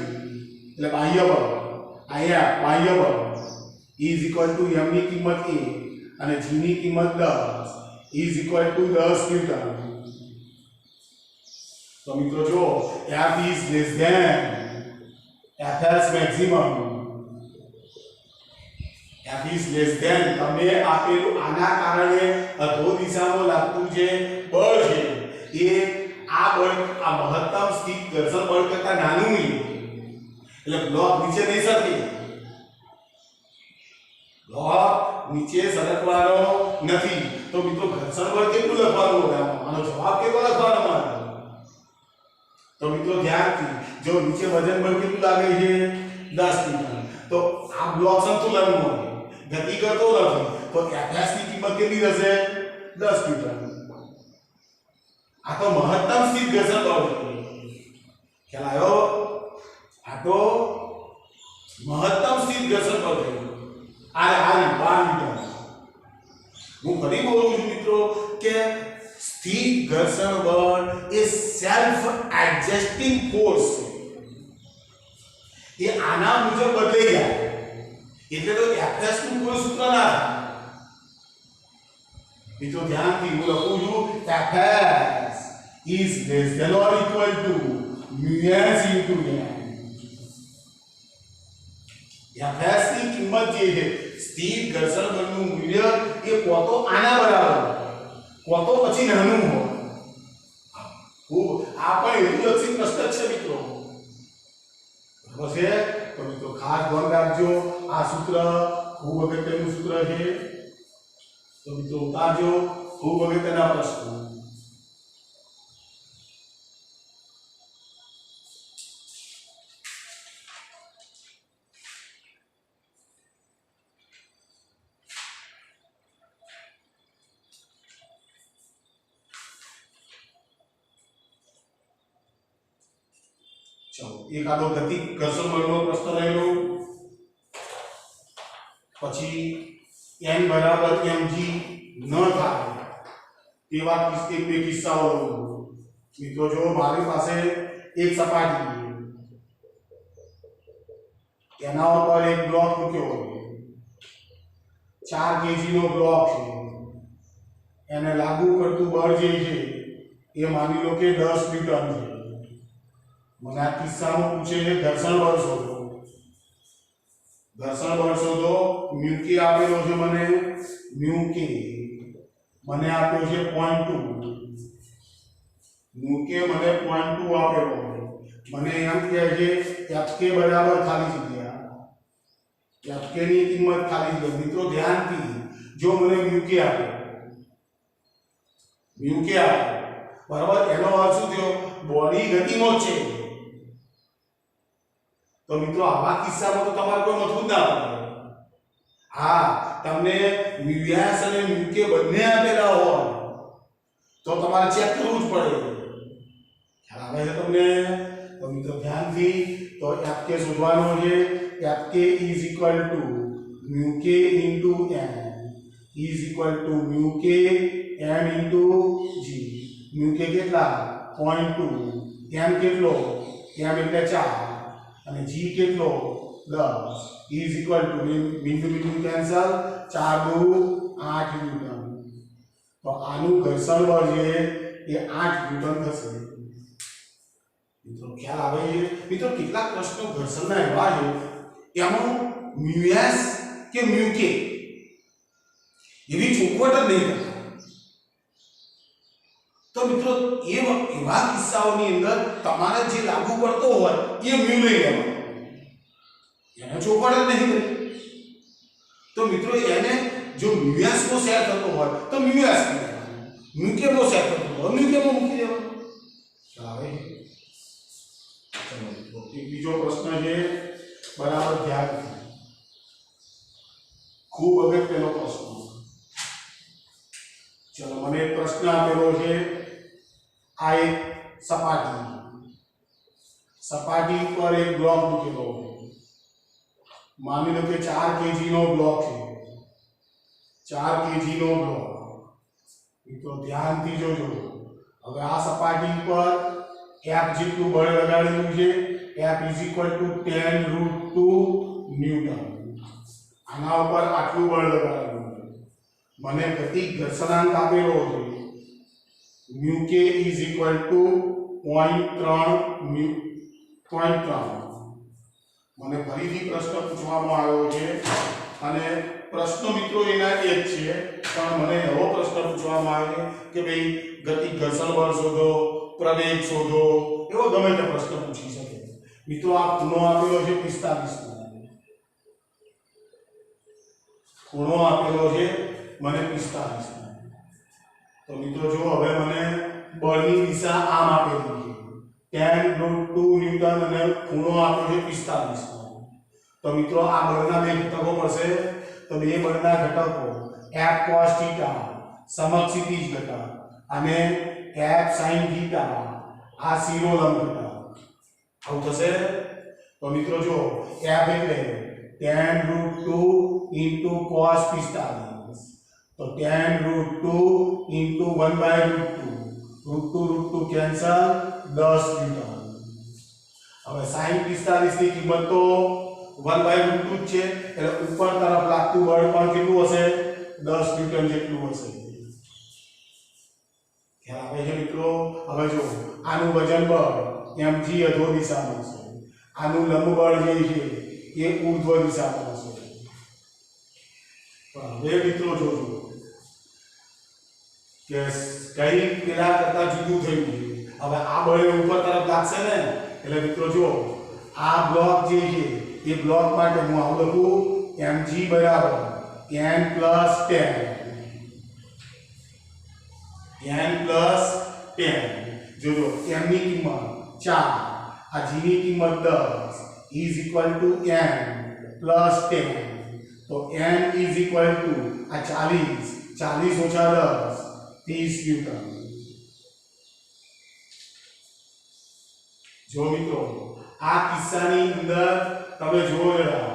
એટલે બાહ્ય બળ અહીંયા બાહ્ય બળ is equal to m ની કિંમત a અને g ની કિંમત 10 is equal to 10 ન્યૂટન તો મિત્રો જો f is less than fs maximum f is less than તમે આપેલું આના કારણે અધો દિશામાં લાગતું જે બળ છે એ આ બળ આ મહત્તમ સ્થિત ઘર્ષણ બળ કરતા નાનું છે એટલે બ્લોક નીચે નહીં સરકે બ્લોક નીચે સરકવાનો નથી તો મિત્રો ઘર્ષણ બળ કેટલું લખવાનું હોય આનો જવાબ કેટલો લખવાનો હોય તો મિત્રો ધ્યાનથી જો નીચે વજન બળ કેટલું લાગે છે 10 ન્યૂટન તો આ બ્લોક સંતુલનમાં હોય ગતિ કરતો નથી તો fs ની કિંમત કેટલી રહેશે 10 ન્યૂટન આ તો મહત્તમ સ્થિત ઘર્ષણ બળ ખ્યાલ આવ્યો આ તો મહત્તમ સ્થિત ઘર્ષણ બળ છે આ 12 ન્યૂટન હું ફરી બોલું છું મિત્રો કે સ્થિત ઘર્ષણ બળ એ સેલ્ફ એડજસ્ટિંગ ફોર્સ છે એ આના મુજબ બદલાઈ જાય એટલે તો fs નું કોઈ સૂત્ર ના થાય મિત્રો ધ્યાનથી હું લખું છું fs is less than or equal to mu s into n fs ની કિંમત જે છે સ્થિર ઘર્ષણ બળનું મૂલ્ય એ કોતો આના બરાબર કોતો પછી નાનું હોય ખૂબ આ પણ હેતુલક્ષી પ્રશ્ન છે મિત્રો બરાબર છે તો મિત્રો ખાસ ધ્યાન રાખજો આ સૂત્ર ખૂબ અગત્યનું સૂત્ર છે તો મિત્રો ઉતારજો ખૂબ અગત્યના પ્રશ્નો चलो एक आदो गति घर्षण बळનો પ્રશ્ન લઈ લો પછી n બરાબર mg ન થાય તેવા બે કિસ્સાઓ મિત્રો જો મારી પાસે એક સપાટી એના ઉપર એક બ્લોક મૂક્યો હોય 4 kg નો બ્લોક છે એને લાગુ કરતું બળ જે છે એ માની લો કે 10 ન્યૂટન છે મને આ કિસ્સામાં પૂછે છે ઘર્ષણ બળ શોધો mu k આપેલો છે મને mu k મને આપ્યો છે 0.2 mu k મને 0.2 આપેલો મને એમ કહે છે fk બરાબર ખાલી જગ્યા fk ની કિંમત ખાલી જગ્યા મિત્રો ધ્યાનથી જો મને mu k આપ્યો બરાબર એનો અર્થ શું થયો બોડી ગતિમાં છે તો મિત્રો આવા કિસ્સામાં તો તમારે કોઈ મથવું ના પડે હા તમને mu s અને mu k બંને આપેલા હોય તો તમારે ચેક કરવું જ પડે ખ્યાલ આવે છે તમને તો મિત્રો ધ્યાનથી તો fk શોધવાનો છે fk is equal to mu k into n is equal to mu k m into g mu k કેટલા 0.2 m કેટલો m એટલે 4 અને g કેટલો 10 is equal to બિંદુ કેન્સલ 4 2 8 ન્યૂટન તો આનું ઘર્ષણ બળ છે એ 8 ન્યૂટન થશે મિત્રો ખ્યાલ આવે છે મિત્રો કેટલાક પ્રશ્નો ઘર્ષણના એવા છે એમાં mu s કે mu k એવી ચોખવટ જ નહીં કરતા તો મિત્રો એવા કિસ્સાઓની અંદર તમારે જે લાગુ પડતો હોય એ મ્યુ લઈ લેવાનો, એને ચોપડ જ નહીં કરી. તો મિત્રો એને જો મ્યુએસ નો શેર થતો હોય તો મ્યુએસ કરી દેવાનો, મ્યુકે નો શેર થતો હોય મ્યુકે માં મૂકી દેવાનો. ચાલે. ચલો મિત્રો એક બીજો પ્રશ્ન છે, બરાબર ધ્યાન રાખો, ખૂબ અગત્યનો પ્રશ્ન. ચલો મને એક પ્રશ્ન આપેલો છે, આ એક સપાટી પર એક બ્લોક મૂકેલો છે. માની લો કે 4 kg નો બ્લોક છે, 4 kg નો બ્લોક. તો ધ્યાનથી જોજો. હવે આ સપાટી પર F જેટલું બળ લગાડેલું છે, F = 10√2 ન્યૂટન. આના ઉપર આટલું બળ લગાડેલું છે. મને ગતિક ઘર્ષણાંક આપેલો છે μk = 0.3. મને ફરીથી પ્રશ્ન પૂછવામાં આવ્યો છે અને પ્રશ્ન મિત્રો એના એક છે, પણ મને એવો પ્રશ્ન પૂછવામાં આવ્યો છે કે ભાઈ ગતિક ઘર્ષણ બળ શોધો, પ્રવેગ શોધો, એવો ગમે તે પ્રશ્ન પૂછી શકે. મિત્રો આ ખૂણો આપેલો છે 45 નો, ખૂણો આપેલો છે મને 45 નો. તો મિત્રો જો હવે મને બળની દિશા આમ આપેલી છે 10√2 ન્યૂટન અને ખૂણો આપ્યો છે 45 નો. તો મિત્રો આ બળના બે ઘટકો મળશે. તો બે બળના ઘટકો F cos θ સમક્ષિતિજ ઘટક અને F sin θ આ શિરોલંબ ઘટક. આવું થશે. તો મિત્રો જો F એટલે 10√2 cos 45, તો 10√2 1/√2 કેન્સલ 10 ન્યૂટન. હવે sin 45 ની કિંમત તો 1/√2 છે, એટલે ઉપર તરફ લાગતું બળ પણ કેટલું હશે? 10 ન્યૂટન જેટલું હશે. ખ્યાલ આવે છે મિત્રો? હવે જો આનું વજન બળ mg અધો દિશામાં છે, આનું લંબ બળ જે છે એ ઊર્ધ્વ દિશામાં છે. હવે મિત્રો જોજો કે કઈ પેલા કરતા જુદું થયું છે. હવે આ બળ ઉપર તરફ લાગશે ને, એટલે મિત્રો જો આ બ્લોક જે છે એ બ્લોક માટે હું આવું લખું mg = n + 10. જોજો m ની કિંમત 4, આ g ની કિંમત 10 = n + 10. તો n = આ 40 - 10 30 ન્યૂટન. જો મિત્રો આ કિસ્સાની અંદર તમે જુઓ જરા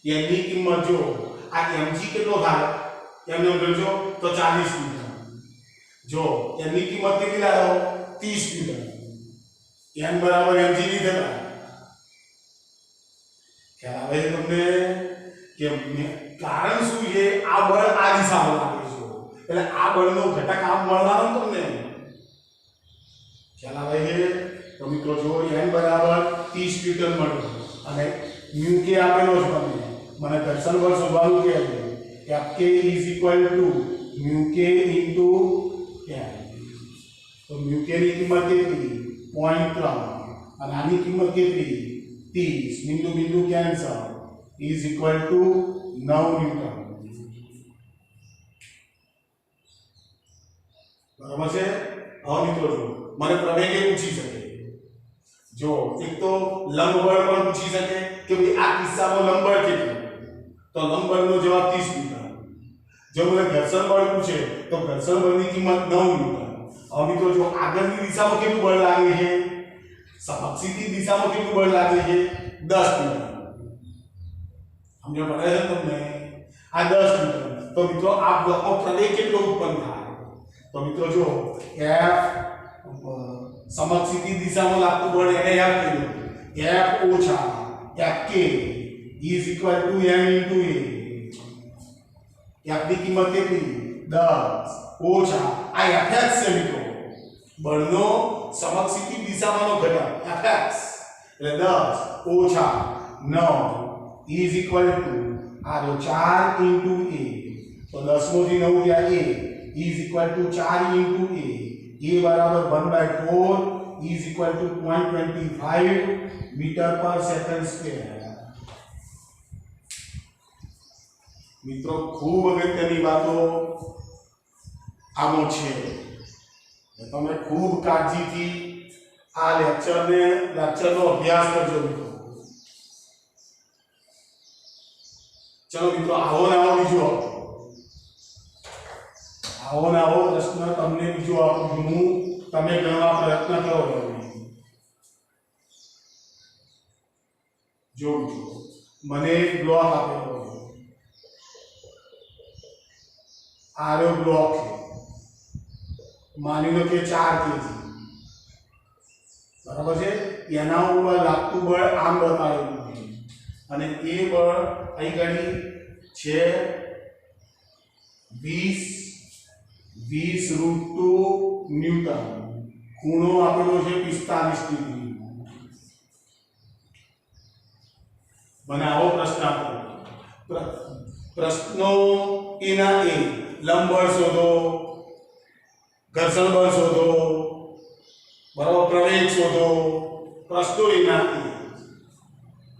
n ની કિંમત જો આ mg કેટલો થાય એમને ગણજો તો 40 ન્યૂટન. જો n ની કિંમત કેટલી લાવો 30 ન્યૂટન. n બરાબર mg ની થતા. ખ્યાલ આવે તમને કે કારણ શું છે? આ બળ આ દિશામાં લાગે છે, એટલે આ બળનો ઘટક આમ મળવાનો તમને. ખ્યાલ આવે છે? તો મિત્રો જો n બરાબર 30 ન્યૂટન મળ્યું અને μk આપેલો છે મને ઘર્ષણ બળ શોધવાનું કે Fk = μk × n. તો μk ની કિંમત કેટલી? 0.3 અને આની કિંમત કેટલી? 30. બિંદુ બિંદુ કેન્સલ = 9 ન્યૂટન. બરાબર છે? હવે મિત્રો જો મને પ્રવેગ પૂછી શકે. જો એક તો લંબ બળ પણ પૂછી શકે કે ભાઈ આ કિસ્સામાં લંબ બળ કેટલું? તો લંબ બળનો જવાબ 30 ન્યૂટન. જો મને ઘર્ષણ બળ પૂછે તો ઘર્ષણ બળની કિંમત 9 ન્યૂટન. હવે મિત્રો જો આગળની દિશામાં કેટલું બળ લાગે છે, સમક્ષિતિજ દિશામાં કેટલું બળ લાગે છે? 10 ન્યૂટન. સમજો પડે છે તમને? આ 10 ન્યૂટન. તો મિત્રો આ બ્લોકમાં પ્રવેગ કેટલો ઉત્પન્ન થાય? તો મિત્રો જો F સમક્ષિતિજ દિશામાં લાગતું બળ એને યાદ કરી લો. F - Fk = m × a. F ની કિંમત કેટલી? 10 ઓછા આ Fx છે મિત્રો, બળનો સમક્ષિતિજ દિશામાંનો ઘટક Fx, એટલે 10 ઓછા 9 = આ જો 4 × a. તો 10 માંથી 9 ગયા a, is equal to 4 into a बराबर 1/4 is equal to 0.25 metre per second square. मित्रों खूब अगत्यनी बातो आमो छे, तमे खूब काळजीथी आ लेक्चरनो अभ्यास करजो मित्रों। चलो मित्रों आवो ने आवो बीजो प्रश्न तमने बीजो आपू हूँ तमे गणवा प्रयत्न करो। जो मने एक ब्लॉक आपेलो आरो ब्लॉक है, मानी लो कि 4 केजी बराबर है। एना उपर लागतु बळ आम बतावेलुं है અને એ બળ અહીં ગણી છે 20√2 ન્યૂટન। ખૂણો આપેલો છે 45 ડિગ્રી। बनाओ प्रश्न आपको प्रश्नों एना ए लंब बल शोधो, घर्षण बल शोधो, बराबर प्रवेग शोधो। प्रश्नों एना ए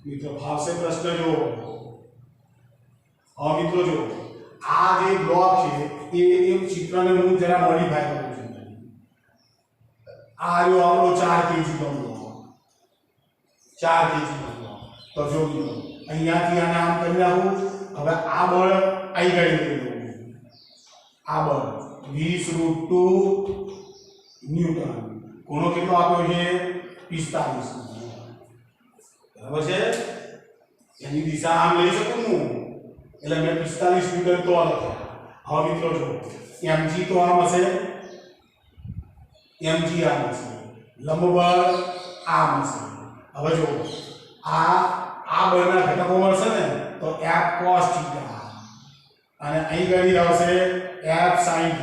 मित्रों भाव से प्रश्न जो हाँ मित्रों जो आ जे ब्लॉक है ये चित्र ने हूँ जरा मॉडिफाई करूँ छूं। आ जो आपको 4 केजी नो ब्लॉक 4 केजी नो ब्लॉक तो जो અહીંયાથી આને આમ કરી નાખું। હવે આ બળ અહીં ગણી દેવું। આ બળ 20√2 ન્યૂટન। કોનો કેટલો આપ્યો છે 45। બરાબર છે। એની દિશા આમ લઈ શકું હું એટલે મેં 45 ન્યૂટન તો લખ્યા। હવે મિત્રો જો mg તો આમ હશે, mg આમ હશે, લંબ બળ આમ હશે। હવે જો આ બળના ઘટકો મળશે ને તો f cos θ અને અહીં ગણી આવશે f sin θ।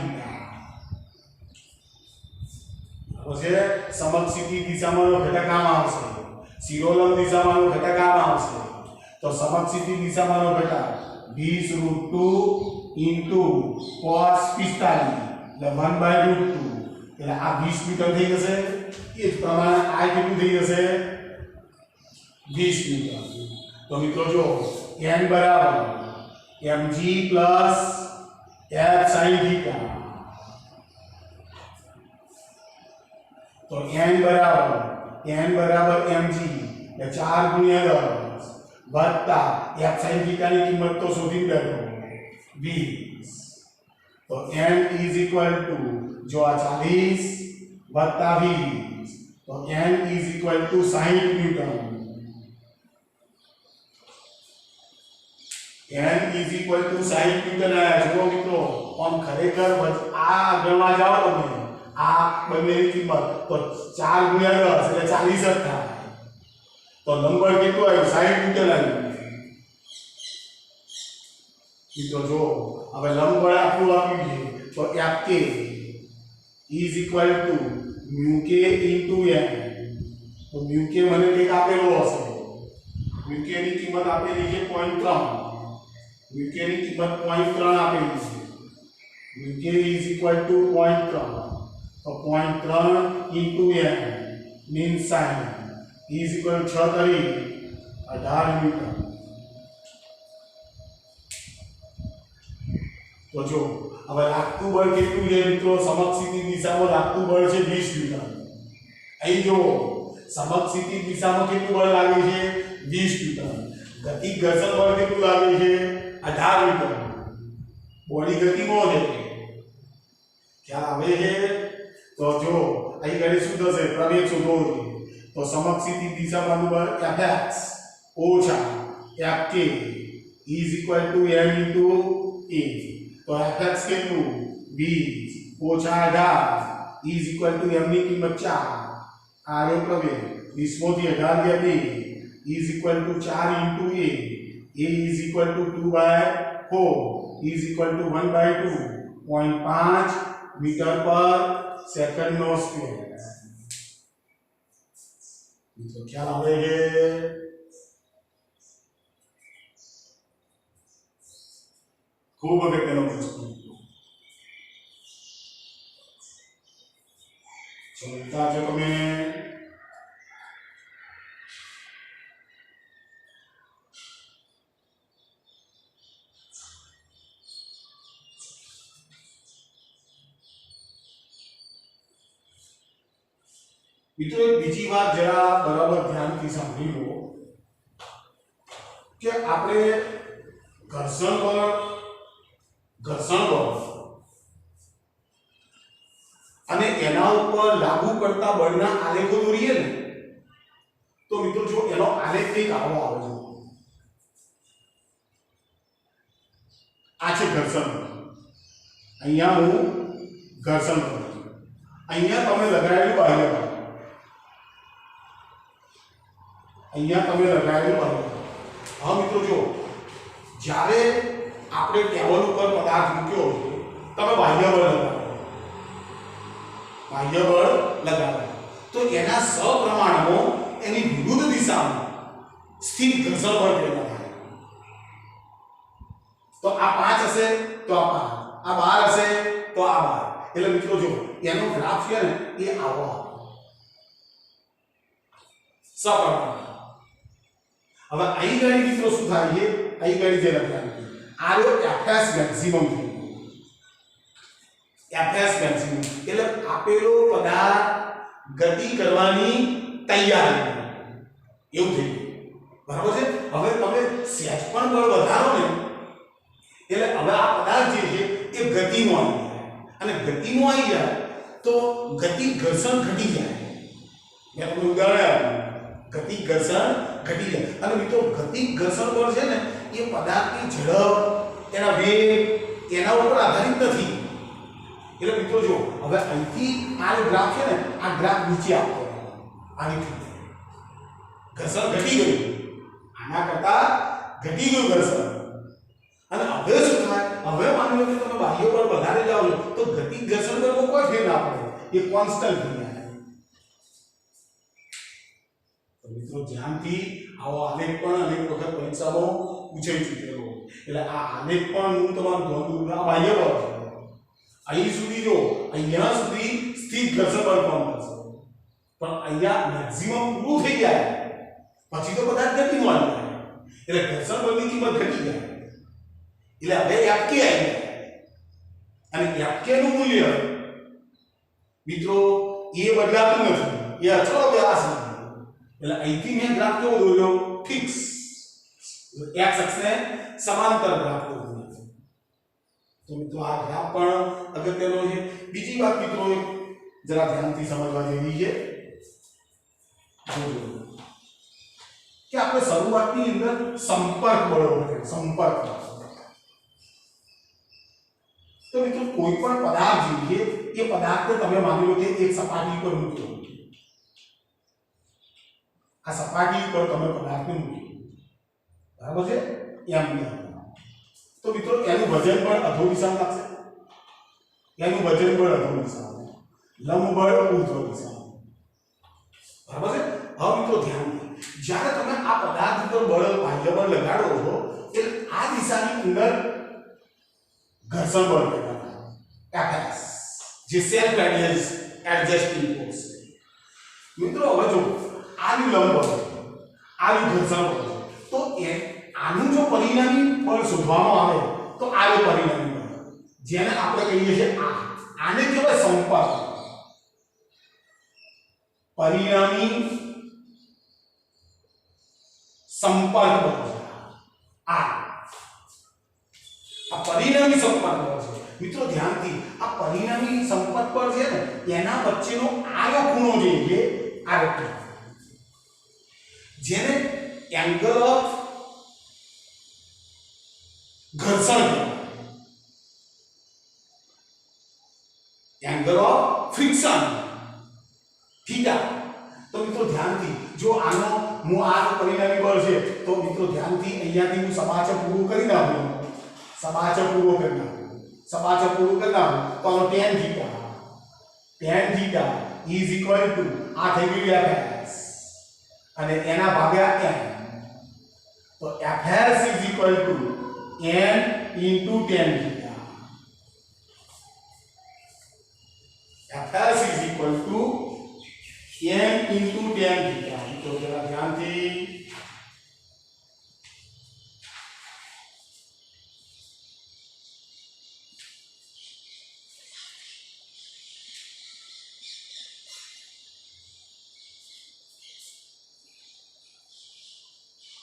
પછી સમક્ષિતિ દિશામાંનો ઘટક આમાં આવશે, શિરોલંબ દિશામાંનો ઘટક આમાં આવશે। તો સમક્ષિતિ દિશામાંનો ઘટક 20√2 into cos 45 એટલે 1/√2 એટલે આ 20 મીટર થઈ જશે। એ જ પ્રમાણે આ કેટલું થઈ જશે 20 मीटर। तो मित्रों जो n बराबर mg plus f sin theta, तो n बराबर mg એટલે 4 ગુણ્યા 10 વત્તા f sin थीटा ની કિંમત તો શોધી બેઠો 20। तो n इज इक्वल टू जो आ 40 वत्ता 20 तो n is equal to 60 newton. n is equal to 60 newton आया। जो मित्रों हम खरेखर आ गणवा जाओ તમે आ બંનેની કિંમત તો 4 ગુણ્યા 10 એટલે 40 જ થાય। તો નંબર કેટલો આવ્યો 60 ન્યૂટન આવ્યું। મિત્રો જો હવે લંબ બળ આપણું આપ્યું છે તો f k is equal to mu k into n। તો म्यू k મને કંઈક આપેલો હશે, म्यू k ની કિંમત આપેલી છે 0.3। म्यू k ની કિંમત 0.3 આપેલી છે। Mu k is equal to 0.3 तो 0.3 into n means sin is equal 6 तरी 18 न्यूटन। तो जो હવે લાગતું બળ કેટલું છે મિત્રો સમક્ષિતિ દિશામાં લાગતું બળ છે 20 ન્યૂટન। અહીં જો સમક્ષિતિ દિશામાં કેટલું બળ લાગે છે 20 ન્યૂટન। ગતિ ઘર્ષણ બળ કેટલું લાગે છે 18 ન્યૂટન। બોડી ગતિમાં છે ખ્યાલ આવે છે। તો જો અહીં ગણી શું થશે પ્રવેગ શોધવો છે તો સમક્ષિતિ દિશામાંનું બળ fx ઓછા fk is equal to m into a। तो fx કેટલું 20 ઓછા 18 is equal to m ની કિંમત 4 આ રહ્યો પ્રવેગ 20 માંથી 18 ગયા 2 is equal to 4 into a is equal to 2/4 is equal to 1/2 0.5 metre per second no square. तो क्या आवे है खूब अगत्यनो प्रश्न। જોતા છો તમે મિત્રો એક બીજી વાત જરા બરાબર ધ્યાનથી સાંભળી લો કે આપણે ઘર્ષણ બળ અને એના ઉપર લાગુ પડતા બળના આલેખો દોરીએ ને તો મિત્રો જો એનો આલેખ કંઈક આવો આવે છે. આ છે ઘર્ષણ બળ. અહીંયા હું ઘર્ષણ બળ, અહીંયા તમે લગાવેલું બાહ્ય બળ, અહીંયા તમે લગાવેલું બાહ્ય બળ. હા મિત્રો જો જ્યારે આપણે ટેબલ ઉપર પદાર્થ મૂક્યો તમે બાહ્ય બળ લગાવો તો એના સપ્રમાણમાં એની વિરુદ્ધ દિશામાં સ્થિત ઘર્ષણ બળ પેદા થાય. તો આ 5 હશે તો આ 5, આ 12 હશે તો આ 12. એટલે મિત્રો જો એનો ગ્રાફ છે ને એ આવો સપ્રમાણ. હવે અહીં ગણી મિત્રો શું થાય છે, અહીં ગણી જે લખ્યા આ જો fs મેક્સિમમ છે. fs મેક્સિમમ એટલે આપેલો પદાર્થ ગતિ કરવાની તૈયારી એવું થઈ ગયું. બરાબર છે. હવે તમે સહેજ પણ બળ વધારો ને એટલે હવે આ પદાર્થ જે છે એ ગતિમાં આવી જાય અને ગતિમાં આવી જાય તો ગતિ ઘર્ષણ ઘટી જાય. મેં તમને ઉદાહરણ આપ્યું, ગતિ ઘર્ષણ ઘટી જાય. અને મિત્રો ગતિ ઘર્ષણ બળ છે ને એ પદાર્થની ઝડપ, એના વેગ, એના ઉપર આધારિત નથી. એટલે મિત્રો જો હવે અહીંથી આ ગ્રાફ છે ને આ ગ્રાફ નીચે આવતો આવી ઘર્ષણ ઘટી ગયું, આના કરતા ઘટી ગયું ઘર્ષણ. અને હવે શું થાય, હવે માની લો કે તમે બાહ્ય બળ વધારે જાઓ છો તો ગતિ ઘર્ષણ બળમાં કોઈ ફેર ના પડે, એ કોન્સ્ટન્ટ થઈ જાય. તો મિત્રો ધ્યાનથી આવો આલેખ પણ અનેક વખત પરીક્ષામાં પૂછાઈ ચૂકેલો. એટલે આ આલેખ પણ હું તમારું ધ્યાન આ બાહ્ય બળ છે. અહીં સુધી જો અહીંયા સુધી સ્થિત ઘર્ષણ બળ કોણ કરશે, પણ અહીંયા મેક્સિમમ પૂરું થઈ જાય પછી તો બધા ગતિમાં આવી જાય એટલે ઘર્ષણ બળની કિંમત ઘટી જાય. એટલે હવે fk આવી જાય અને fk નું મૂલ્ય મિત્રો એ બદલાતું નથી, એ અચળ વ્યાસ નથી. એટલે અહીંથી મેં ગ્રાફ કેવો દોર્યો, ફિક્સ x અક્ષને સમાંતર ગ્રાફ દોર્યો. તો મિત્રો આ ગ્રાફ પણ અગત્યનો છે. બીજી વાત મિત્રો જરા ધ્યાનથી સમજવા જેવી છે કે આપણે શરૂઆતની અંદર સંપર્ક બળો સંપર્ક. તો મિત્રો કોઈ પણ પદાર્થ જોઈએ એ પદાર્થને તમે માની લો કે એક સપાટી પર મૂક્યો, આ સપાટી પર તમે પદાર્થને મૂક્યો, બરાબર છે એમ. તો મિત્રો એનું વજન પણ અધો દિશામાં લાગશે, એનું વજન પણ અધો દિશામાં, લંબ બળ ઊર્ધ્વ દિશામાં, બરાબર છે. હવે મિત્રો ધ્યાન દો, જ્યારે તમે આ પદાર્થ ઉપર બળ બાહ્ય બળ લગાડો છો એટલે આ દિશાની અંદર ઘર્ષણ બળ પેદા થાય, fs, જે સેલ્ફ એડજસ્ટિંગ ફોર્સ છે. મિત્રો હવે જો આનું લંબ બળ, આનું ઘર્ષણ બળ, તો એ આનું જો પરિણામી બળ શોધવામાં આવે તો આ જે પરિણામી બળ જેને આપણે કહીએ છીએ આને કહેવાય સંપર્ક. પરિણામી સંપર્ક બળ આ પરિણામી સંપર્ક બળ છે. મિત્રો ધ્યાનથી આ પરિણામી સંપર્ક બળ છે ને એના વચ્ચેનો આયો ખૂણો જે છે આ વ્યક્તિ જેને એંગલ ઓફ ઘર્ષણ, એંગલ ઓફ ફ્રિક્શન થીટા. તો મિત્રો ધ્યાનથી જો આનો હું આ પરિણામી બળ છે તો મિત્રો ધ્યાનથી અહીંયાથી હું સમાચર પૂરું કરી નાખું, સમાચર પૂરું કરી નાખું, સમાચર પૂરું કરી નાખું તો આનો tan theta is equal to આ થઈ ગયું fs અને એના ભાગ્યા n. તો fs is equal to n into tan theta. fs is equal to tan theta મિત્રો જરા ધ્યાનથી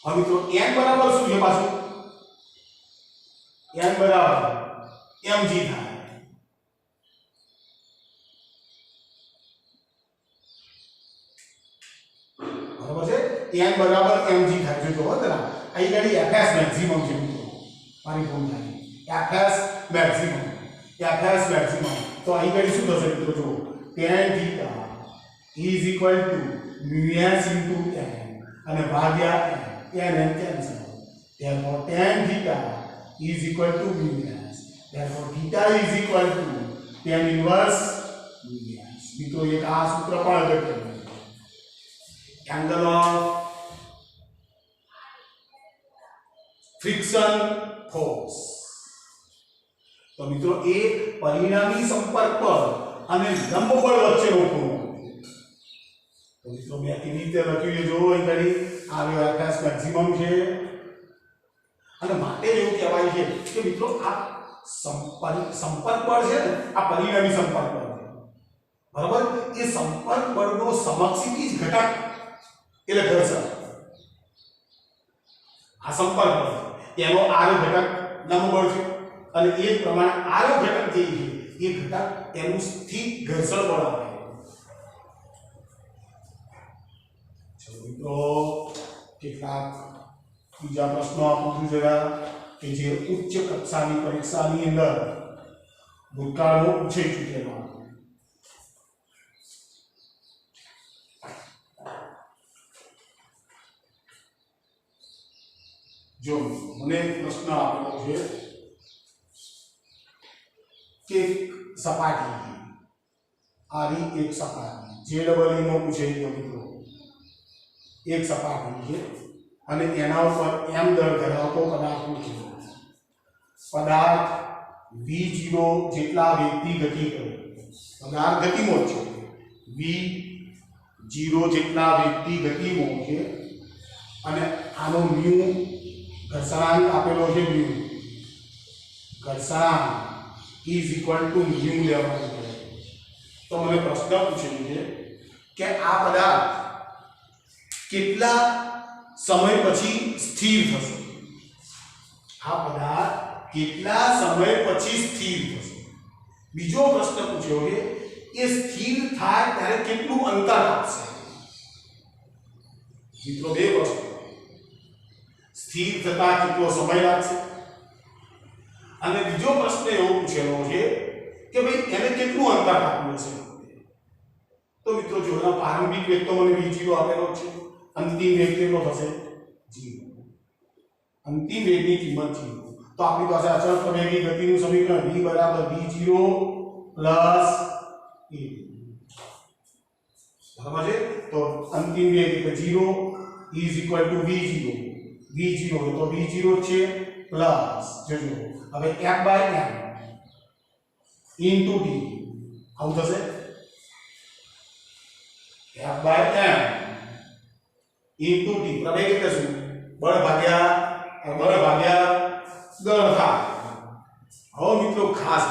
હવે મિત્રો n બરાબર શું છે પાછું n બરાબર mg થાય બરાબર છે n બરાબર mg થાય જો જરા અહીં ગાડી fs મેક્સિમમ છે મિત્રો મારી ભૂલ થાય fs મેક્સિમમ તો અહીં ગાડી શું થશે મિત્રો જો tan theta is equal to mu s into n અને ભાગ્યા n cancel therefore tan theta is equal to mu s therefore theta is equal to tan inverse mu s મિત્રો એક આ સૂત્ર પણ લખેલું angle of friction force તો મિત્રો એ પરિણામી સંપર્ક બળ અને લંબ બળ વચ્ચેનો ખૂણો તો મિત્રો મેં કેવી રીતે લખ્યું જો અહીં ઘડી આવ્યો fs મેક્સિમમ છે અને માટે એવું કહેવાય છે કે મિત્રો આ સંપર્ક બળ છે ને આ પરિણામી સંપર્ક બળ છે બરાબર એ સંપર્ક બળનો સમક્ષિતિજ ઘટક એટલે ઘર્ષણ આ સંપર્ક બળ એનો આર ઘટક લંબ બળ છે અને એ જ પ્રમાણે આર ઘટક જે છે એ ઘટક એનું સ્થિર ઘર્ષણ બળ આપે છે મિત્રો કેટલાક બીજા પ્રશ્નો આપું જરા કે જે ઉચ્ચ કક્ષાની પરીક્ષાની અંદર ભૂતકાળમાં પૂછાઈ ચૂકેલા જો મને પ્રશ્ન આપેલો છે કે સપાટી આરી એક સપાટી જે ડબલ ઈ નો પૂછાઈ ગયો મિત્રો એક સપાટી છે અને એના ઉપર m દર ધરાવતો પદાર્થ મૂક્યો પદાર્થ v0 જેટલા વેગથી ગતિ કરે પદાર્થ ગતિમાં છે v0 જેટલા વેગથી ગતિમાં છે અને આનો મ્યુ ઘર્ષણાંક આપેલો છે મ્યુ ઘર્ષણાંક is equal to મ્યુ લેવાનું છે તો મને પ્રશ્ન પૂછ્યો છે કે આ પદાર્થ કેટલા સમય પછી સ્થિર થશે આ પદાર્થ કેટલા સમય પછી સ્થિર થશે બીજો પ્રશ્ન પૂછ્યો છે એ સ્થિર થાય ત્યારે કેટલું અંતર આપશે મિત્રો બે પ્રશ્નો સ્થિર થતા કેટલો સમય લાગશે અને બીજો પ્રશ્ન એવો પૂછેલો છે કે ભાઈ એને કેટલું અંતર આપવું છે તો મિત્રો જો પ્રારંભિક વેગ તો મને v0 આપેલો છે અંતિમ વેગ કેટલો થશે 0 અંતિમ વેગની કિંમત 0 તો આપણી પાસે અચળ પ્રવેગી ગતિનું સમીકરણ v બરાબર v0 પ્લસ a બરાબર છે તો અંતિમ વેગ એટલે 0 is equal to v0 તો v0 છે પ્લસ જોજો હવે f by m into d આવું થશે f by m into d પ્રવેગ એટલે શું બળ ભાગ્યા દળ થાય હવે મિત્રો ખાસ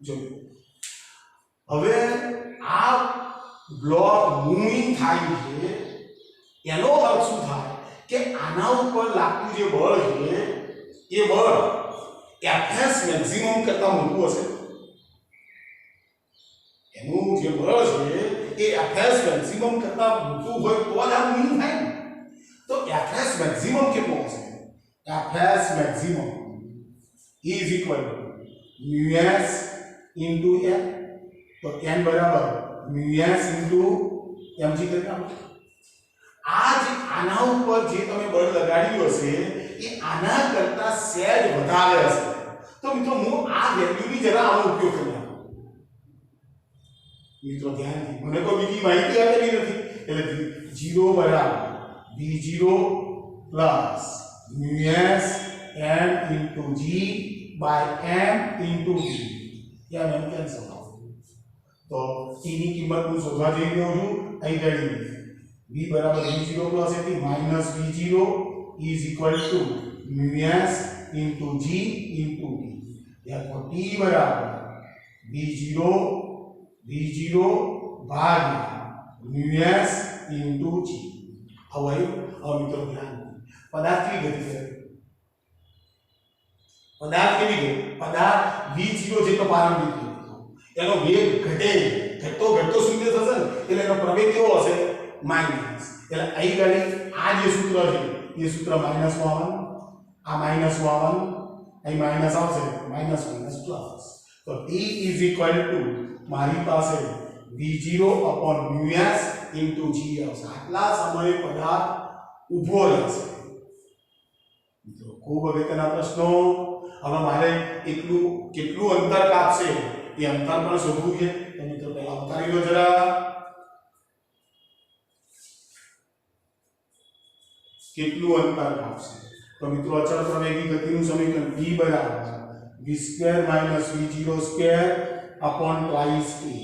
જો હવે આ બ્લોક મૂવિંગ થાય છે એનો અર્થ શું થાય કે આના ઉપર લાગતું જે બળ છે એ બળ fs મેક્સિમમ કરતા મોટું હશે એનું જે બળ છે એ fs મેક્સિમમ કરતા મોટું હોય તો જ આ મૂવિંગ થાય તો fs મેક્સિમમ કેટલો હશે fs maximum is equal to mu s into n તો n બરાબર mu s into mg કરી નાખો આ જે આના ઉપર જે તમે બળ લગાડ્યું હશે એ આના કરતા સહેજ વધારે હશે તો મિત્રો હું આ વેલ્યુની જરા આનો ઉપયોગ કરી નાખું મિત્રો ધ્યાનથી મને કોઈ બીજી માહિતી આપેલી નથી એટલે 0 બરાબર v0 plus mu s n into g by m into d yeah m cancel તો t ની કિંમત હું શોધવા જઈ રહ્યો છું અહીં ગણી v બરાબર v0 plus at minus v0 is equal to mu s into g into t. therefore t બરાબર v0 ભાગ્યા mu s into g. હવે મિત્રો ધ્યાન પદાર્થ કેવી ગતિ કરે પદાર્થ કેવી ગતિ પદાર્થ v0 જેટલો પ્રારંભિક એનો વેગ ઘટતો શૂન્ય થશે ને એટલે એનો પ્રવેગ કેવો હશે માઈનસ. એટલે અહીં ગાડી આ જે સૂત્ર છે એ સૂત્ર માઈનસ માં આવવાનું આ માઈનસ માં આવવાનું અહીં માઈનસ આવશે માઈનસ માઈનસ પ્લસ. તો t is equal to મારી પાસે v0 upon mu s into g આવશે. આટલા સમયે પદાર્થ ઊભો રહેશે. મિત્રો ખૂબ અગત્યના પ્રશ્નો. હવે મારે કેટલું અંતર કાપશે એ અંતર પણ શોધવું છે. તો મિત્રો પહેલા ઉતારી લો જરા કેટલું અંતર કાપશે. તો મિત્રો અચળ પ્રવેગી ગતિનું સમીકરણ v બરાબર v² v0² upon twice a.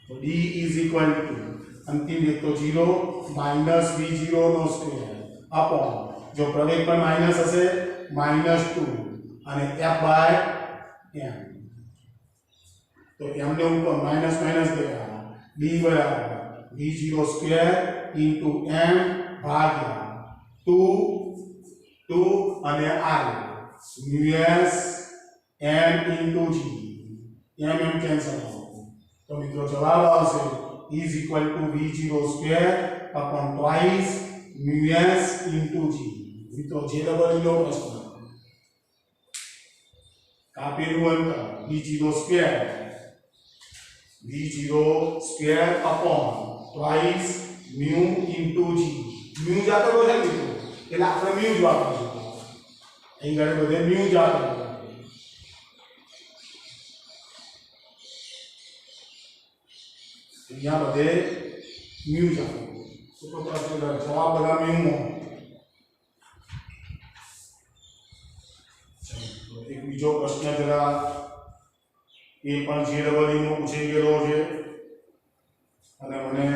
તો d is equal to અંતિમ એક તો 0 માઈનસ v0 નો સ્ક્વેર upon જો પ્રવેગ પણ માઈનસ હશે -2 અને f બાય m. તો m ને ઉપર માઈનસ માઈનસ દેવા d બરાબર v0² into m ભાગ્યા 2 અને r mu s m into g m cancel આવશે. તો મિત્રો જવાબ આવશે is equal to v0² upon twice mu s into g. મિત્રો જે ડબલ લો પ્રશ્ન કાપેલું અંતર v0² upon twice mu into g. mu જ આપેલો છે મિત્રો એટલે આપણે mu જ વાપરીશું. અહીં ઘરે બધે mu જ આપેલો છે. અહીંયા બધે mu જ આપેલો છે. તો પ્રશ્ન જવાબ બધા mu માં. એક બીજો પ્રશ્ન જરા એ પણ જે ડબલ નો પૂછાઈ ગયેલો છે અને મને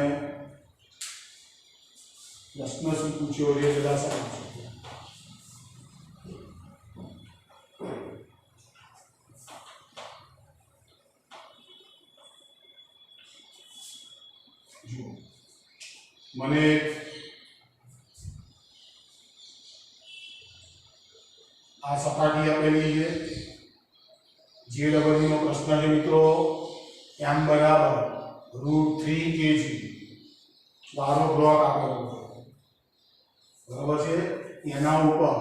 પ્રશ્ન શું પૂછ્યો છે જરા સમજો. મને આ સપાટી આપેલી છે જે ડબલ નો પ્રશ્ન છે મિત્રો m બરાબર √3 kg વાળો બ્લોક આપેલો છે બરાબર છે. એના ઉપર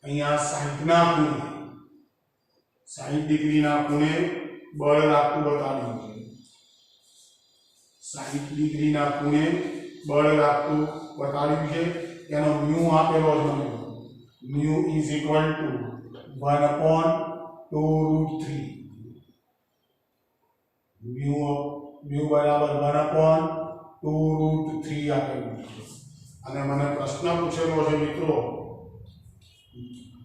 અહીંયા 60 ના ખૂણે 60 ડિગ્રીના ખૂણે બળ લાગતું બતાવ્યું છે. 60 ડિગ્રીના ખૂણે બળ લાગતું બતાવ્યું છે. એનો મ્યુ આપેલો છે મને mu is equal to 1 upon 2√3. mu બરાબર 1 upon 2√3 આપેલું છે. અને મને પ્રશ્ન પૂછેલો છે મિત્રો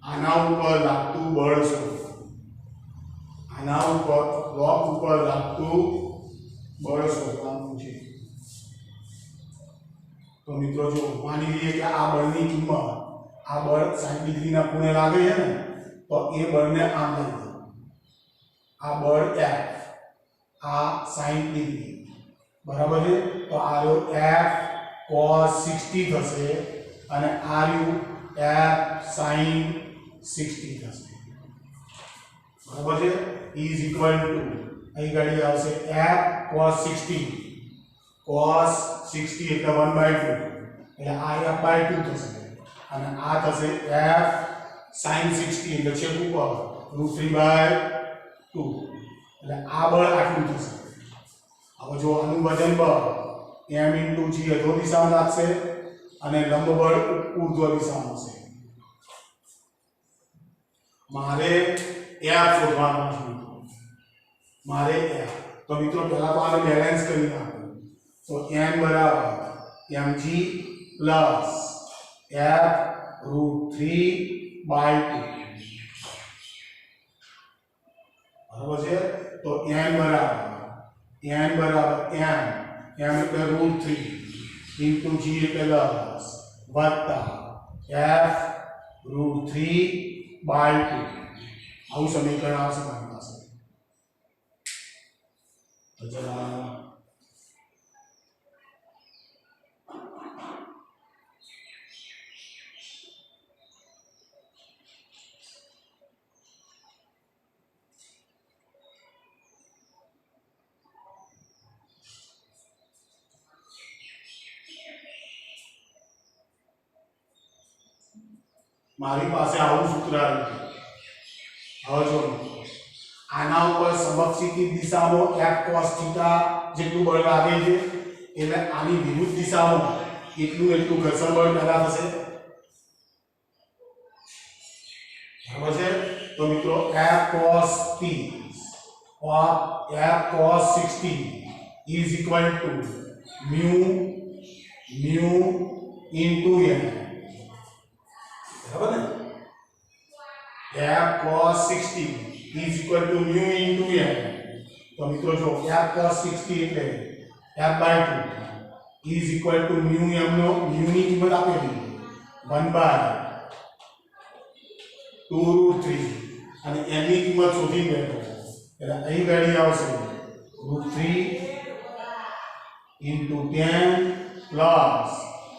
આના ઉપર લાગતું બળ શું આના ઉપર બ્લોક ઉપર લાગતું બળ શોધવાનું છે. તો મિત્રો જો માની લઈએ કે આ બળની કિંમત આ બળ 60 ડિગ્રીના ખૂણે લાગે છે ને તો એ બળને આમ લઈ લો. આ બળ F આ 60 ડિગ્રી બરાબર છે. તો આ રહ્યો F cos 60 થશે અને આ રહ્યું F sin 60 થશે બરાબર છે. is equal to અહીં ગાડી આવશે F cos 60 એટલે 1/2 એટલે આ F/2 થશે અને આ થશે F sin 60 એટલે છેદ ઉપર √3/2 એટલે આ બળ આટલું થશે. હવે જો આનું વજન બળ m * g અધો દિશામાં લાગશે અને લંબ બળ ઊર્ધ્વ દિશામાં હશે. મારે F શોધવાનું છે મારે F. તો મિત્રો પહેલા તો આને બેલેન્સ કરી નાખો. તો m બરાબર mg પ્લસ F √3/2 બરાબર છે. तो n बराबर m એટલે √3 into g એટલે 10 વત્તા f √3/2 આવું સમીકરણ આવશે મારી પાસે. તો જરા મારી પાસે આવું સૂત્ર આવ્યું. હવે જો આના ઉપર સમક્ષિતિ દિશામાં f cos θ જેટલું બળ લાગે છે એટલે આની વિરુદ્ધ દિશામાં એટલું ઘર્ષણ બળ પેદા થશે. બરાબર છે. તો મિત્રો f cos 60 is equal to mu into n. बराबर ने f cos 60 is equal to mu into n. तो मित्रों जो f cos 60 એટલે f/2 is equal to mu m no mu ની કિંમત આપેલી 1/2√3 અને n ની કિંમત શોધી મેળવો એટલે અહીં વેલ્યુ આવશે √3 into 10 plus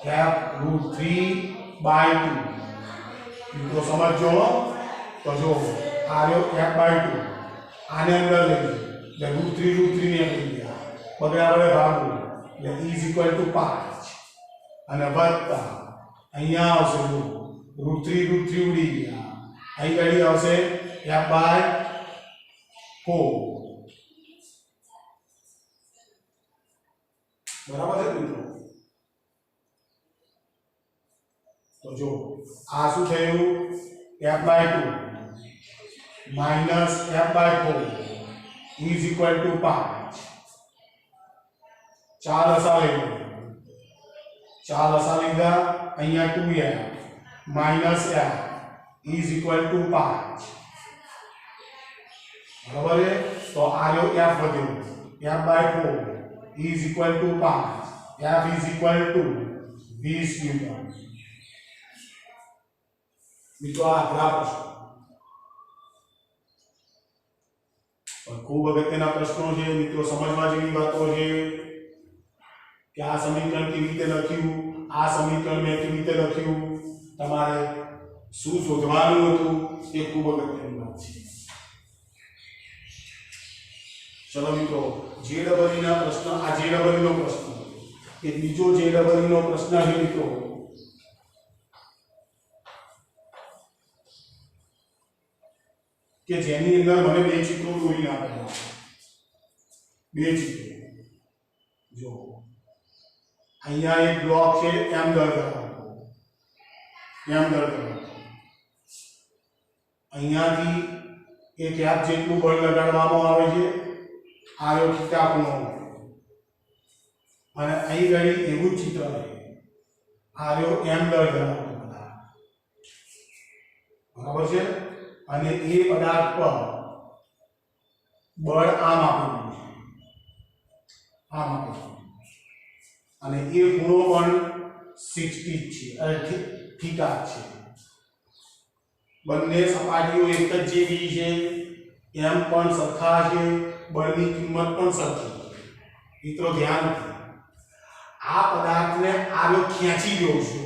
f√3/2. મિત્રો સમજો તો જો આ રહ્યો f/2 આને અંદર લઈ √3 ને લઈ ગયા બગડા વડે ભાગવું એટલે is equal to 5 અને વત્તા અહીંયા આવશે √3 ઉડી ગયા અહીં વેલ્યુ આવશે f/4. બરાબર છે મિત્રો. તો જો આ શું થયું f/2 minus f/4 is equal to 5. ચાર લસા લીધા અહીંયા 2f minus f is equal to 5. બરાબર છે. તો આ રહ્યો f વધ્યો f/4 is equal to 5. f is equal to 20 newton. મિત્રો આ અઘરા પ્રશ્નો પણ ખૂબ અગત્યના પ્રશ્નો છે મિત્રો. સમજવા જેવી વાતો છે કે આ સમીકરણ કેવી રીતે લખ્યું, આ સમીકરણ મેં કેવી રીતે લખ્યું, તમારે શું શોધવાનું હતું એ ખૂબ અગત્યની વાત છે. ચલો મિત્રો JEE ના પ્રશ્ન, આ JEE નો પ્રશ્ન એ બીજો JEE નો પ્રશ્ન છે મિત્રો. કે જેની અંદર મને બે ચિત્રો દોરી આપેલા. બે ચિત્રો જો અહીંયા એક બ્લોક છે m દળ ધરાવતો, અહીંયાથી એક f જેટલું બળ લગાડવામાં આવે છે. આ રહ્યો થીટા ખૂણો અને અહીં ગળી એવું જ ચિત્ર છે. આ રહ્યો m દળ ધરાવતો પદાર્થ. બરાબર છે. અને એ પદાર્થ પર બળ આમ આપેલું છે, અને એ ખૂણો પણ 60 છે અને થીટા છે. બંને સપાટીઓ એક જ જેવી છે, એમ પણ સરખા છે, બળની કિંમત પણ સરખી છે. મિત્રો ધ્યાન રાખો, આ પદાર્થને આગળ ખેંચી દો છો.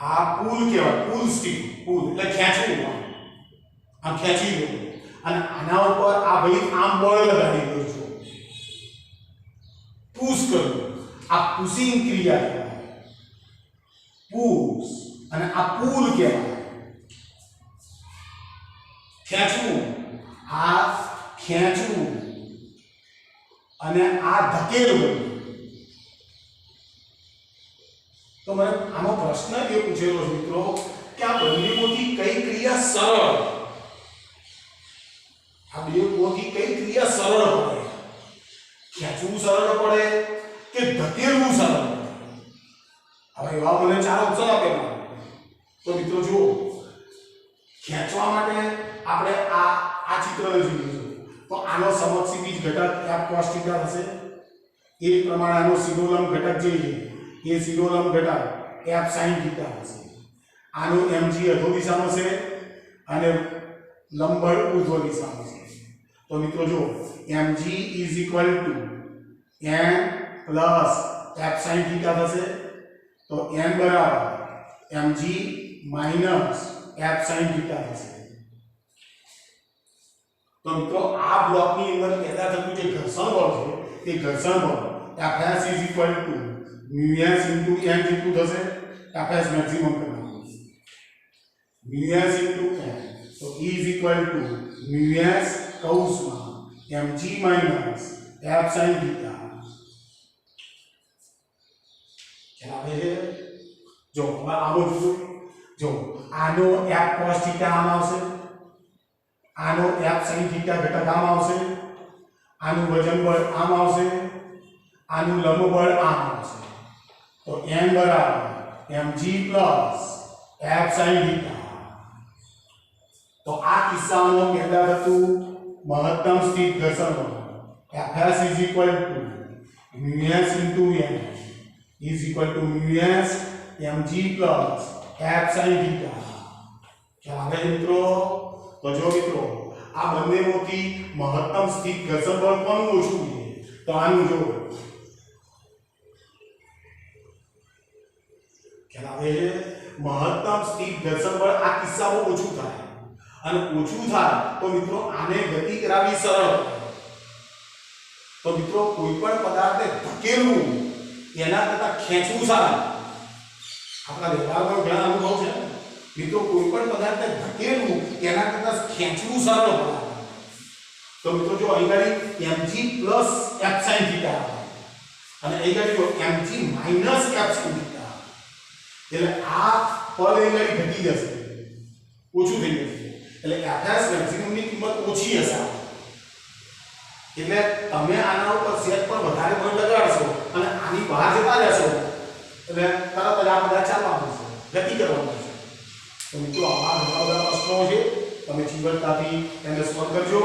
આ પુલ કહેવાય, પુલ સ્ટીક. પુલ એટલે ખેંચવું, આમ ખેંચી દો અને આના ઉપર આ ભાઈ આમ બળ લગાડી દો છો, પુશ કરો. આ પુશિંગ ક્રિયા કહેવાય, પુશ. અને આ પુલ કહેવાય, ખેંચવું. આ ખેંચવું અને આ ધકેલવું. તો મને આનો પ્રશ્ન એ પૂછેલો છે મિત્રો કે આ બંનેમાંથી કઈ ક્રિયા સરળ, આ બેમાંથી કઈ ક્રિયા સરળ પડે? ખેંચવું સરળ પડે કે ધકેલવું સરળ પડે? હવે એવા મને ચાર ઓપ્શન આપેલા. તો મિત્રો જુઓ, ખેંચવા માટે આપણે આ ચિત્રને જોઈશું તો આનો સમક્ષિતિજ ઘટક f cos θ થશે એ પ્રમાણે આનો સિરોલંબ ઘટક જે છે એ સિરોલંબ ઘટક f sin θ થશે આનો mg અધો દિશામાં છે અને લંબબળ ઉર્ધ્વ દિશામાં છે તો મિત્રો જો mg n plus f sin θ થશે તો n બરાબર mg minus f sin θ થશે તો મિત્રો આ બ્લોકની અંદર પેદા થતું જે ઘર્ષણ બળ છે તે ઘર્ષણ બળ Fs = μs * n જેટલું થશે Fs મેક્સિમમ કરવાનું μs * n તો E = μs કૌંસમાં mg minus f sin θ બરાબર છે જો હવે આવો જો આનો f cos θ આમ આવશે આનો f sin θ ઘટક આમ આવશે આનું વજન બળ આમ આવશે આનું લંબ બળ આમ આવશે તો n બરાબર mg plus f sin θ તો આ કિસ્સામાં પેદા થતું મહત્તમ સ્થિત ઘર્ષણ બળ Fs = μs * n μs mg plus f sin θ ચાલો હવે મિત્રો તો જો મિત્રો આ બંનેમાંથી મહત્તમ સ્થિત ઘર્ષણ બળ કોનું ઓછું છે તો આનું જો ખ્યાલ આવે છે મહત્તમ સ્થિત ઘર્ષણ બળ આ કિસ્સામાં ઓછું થાય અને ઓછું થાય તો મિત્રો આને ગતિ કરાવવી સરળ તો મિત્રો કોઈ પણ પદાર્થને ધકેલવું એના કરતા ખેંચવું સારું આપણા વ્યવહારમાં ઘણા અનુભવ છે મિત્રો કોઈ પણ પદાર્થને ધકેલવું એના કરતા ખેંચવું સરળ પડે તો મિત્રો જો અહીં ગાડી mg plus f sin θ અને અહીં ગાડી જો mg minus f sin θ એટલે આ પદ અહીં ગાડી ઘટી જશે ઓછું થઈ જશે એટલે Fs મેક્સિમમ ની કિંમત ઓછી હશે એટલે તમે આના ઉપર સેટ પર વધારે બળ લગાડશો અને આની બહાર જતા રહેશો એટલે તરત જ આ બધા ચાલવા મળશે ગતિ કરવા મળશે તો મિત્રો આ ઘણા બધા પ્રશ્નો છે તમે જીવનતાથી એને સોલ્વ કરજો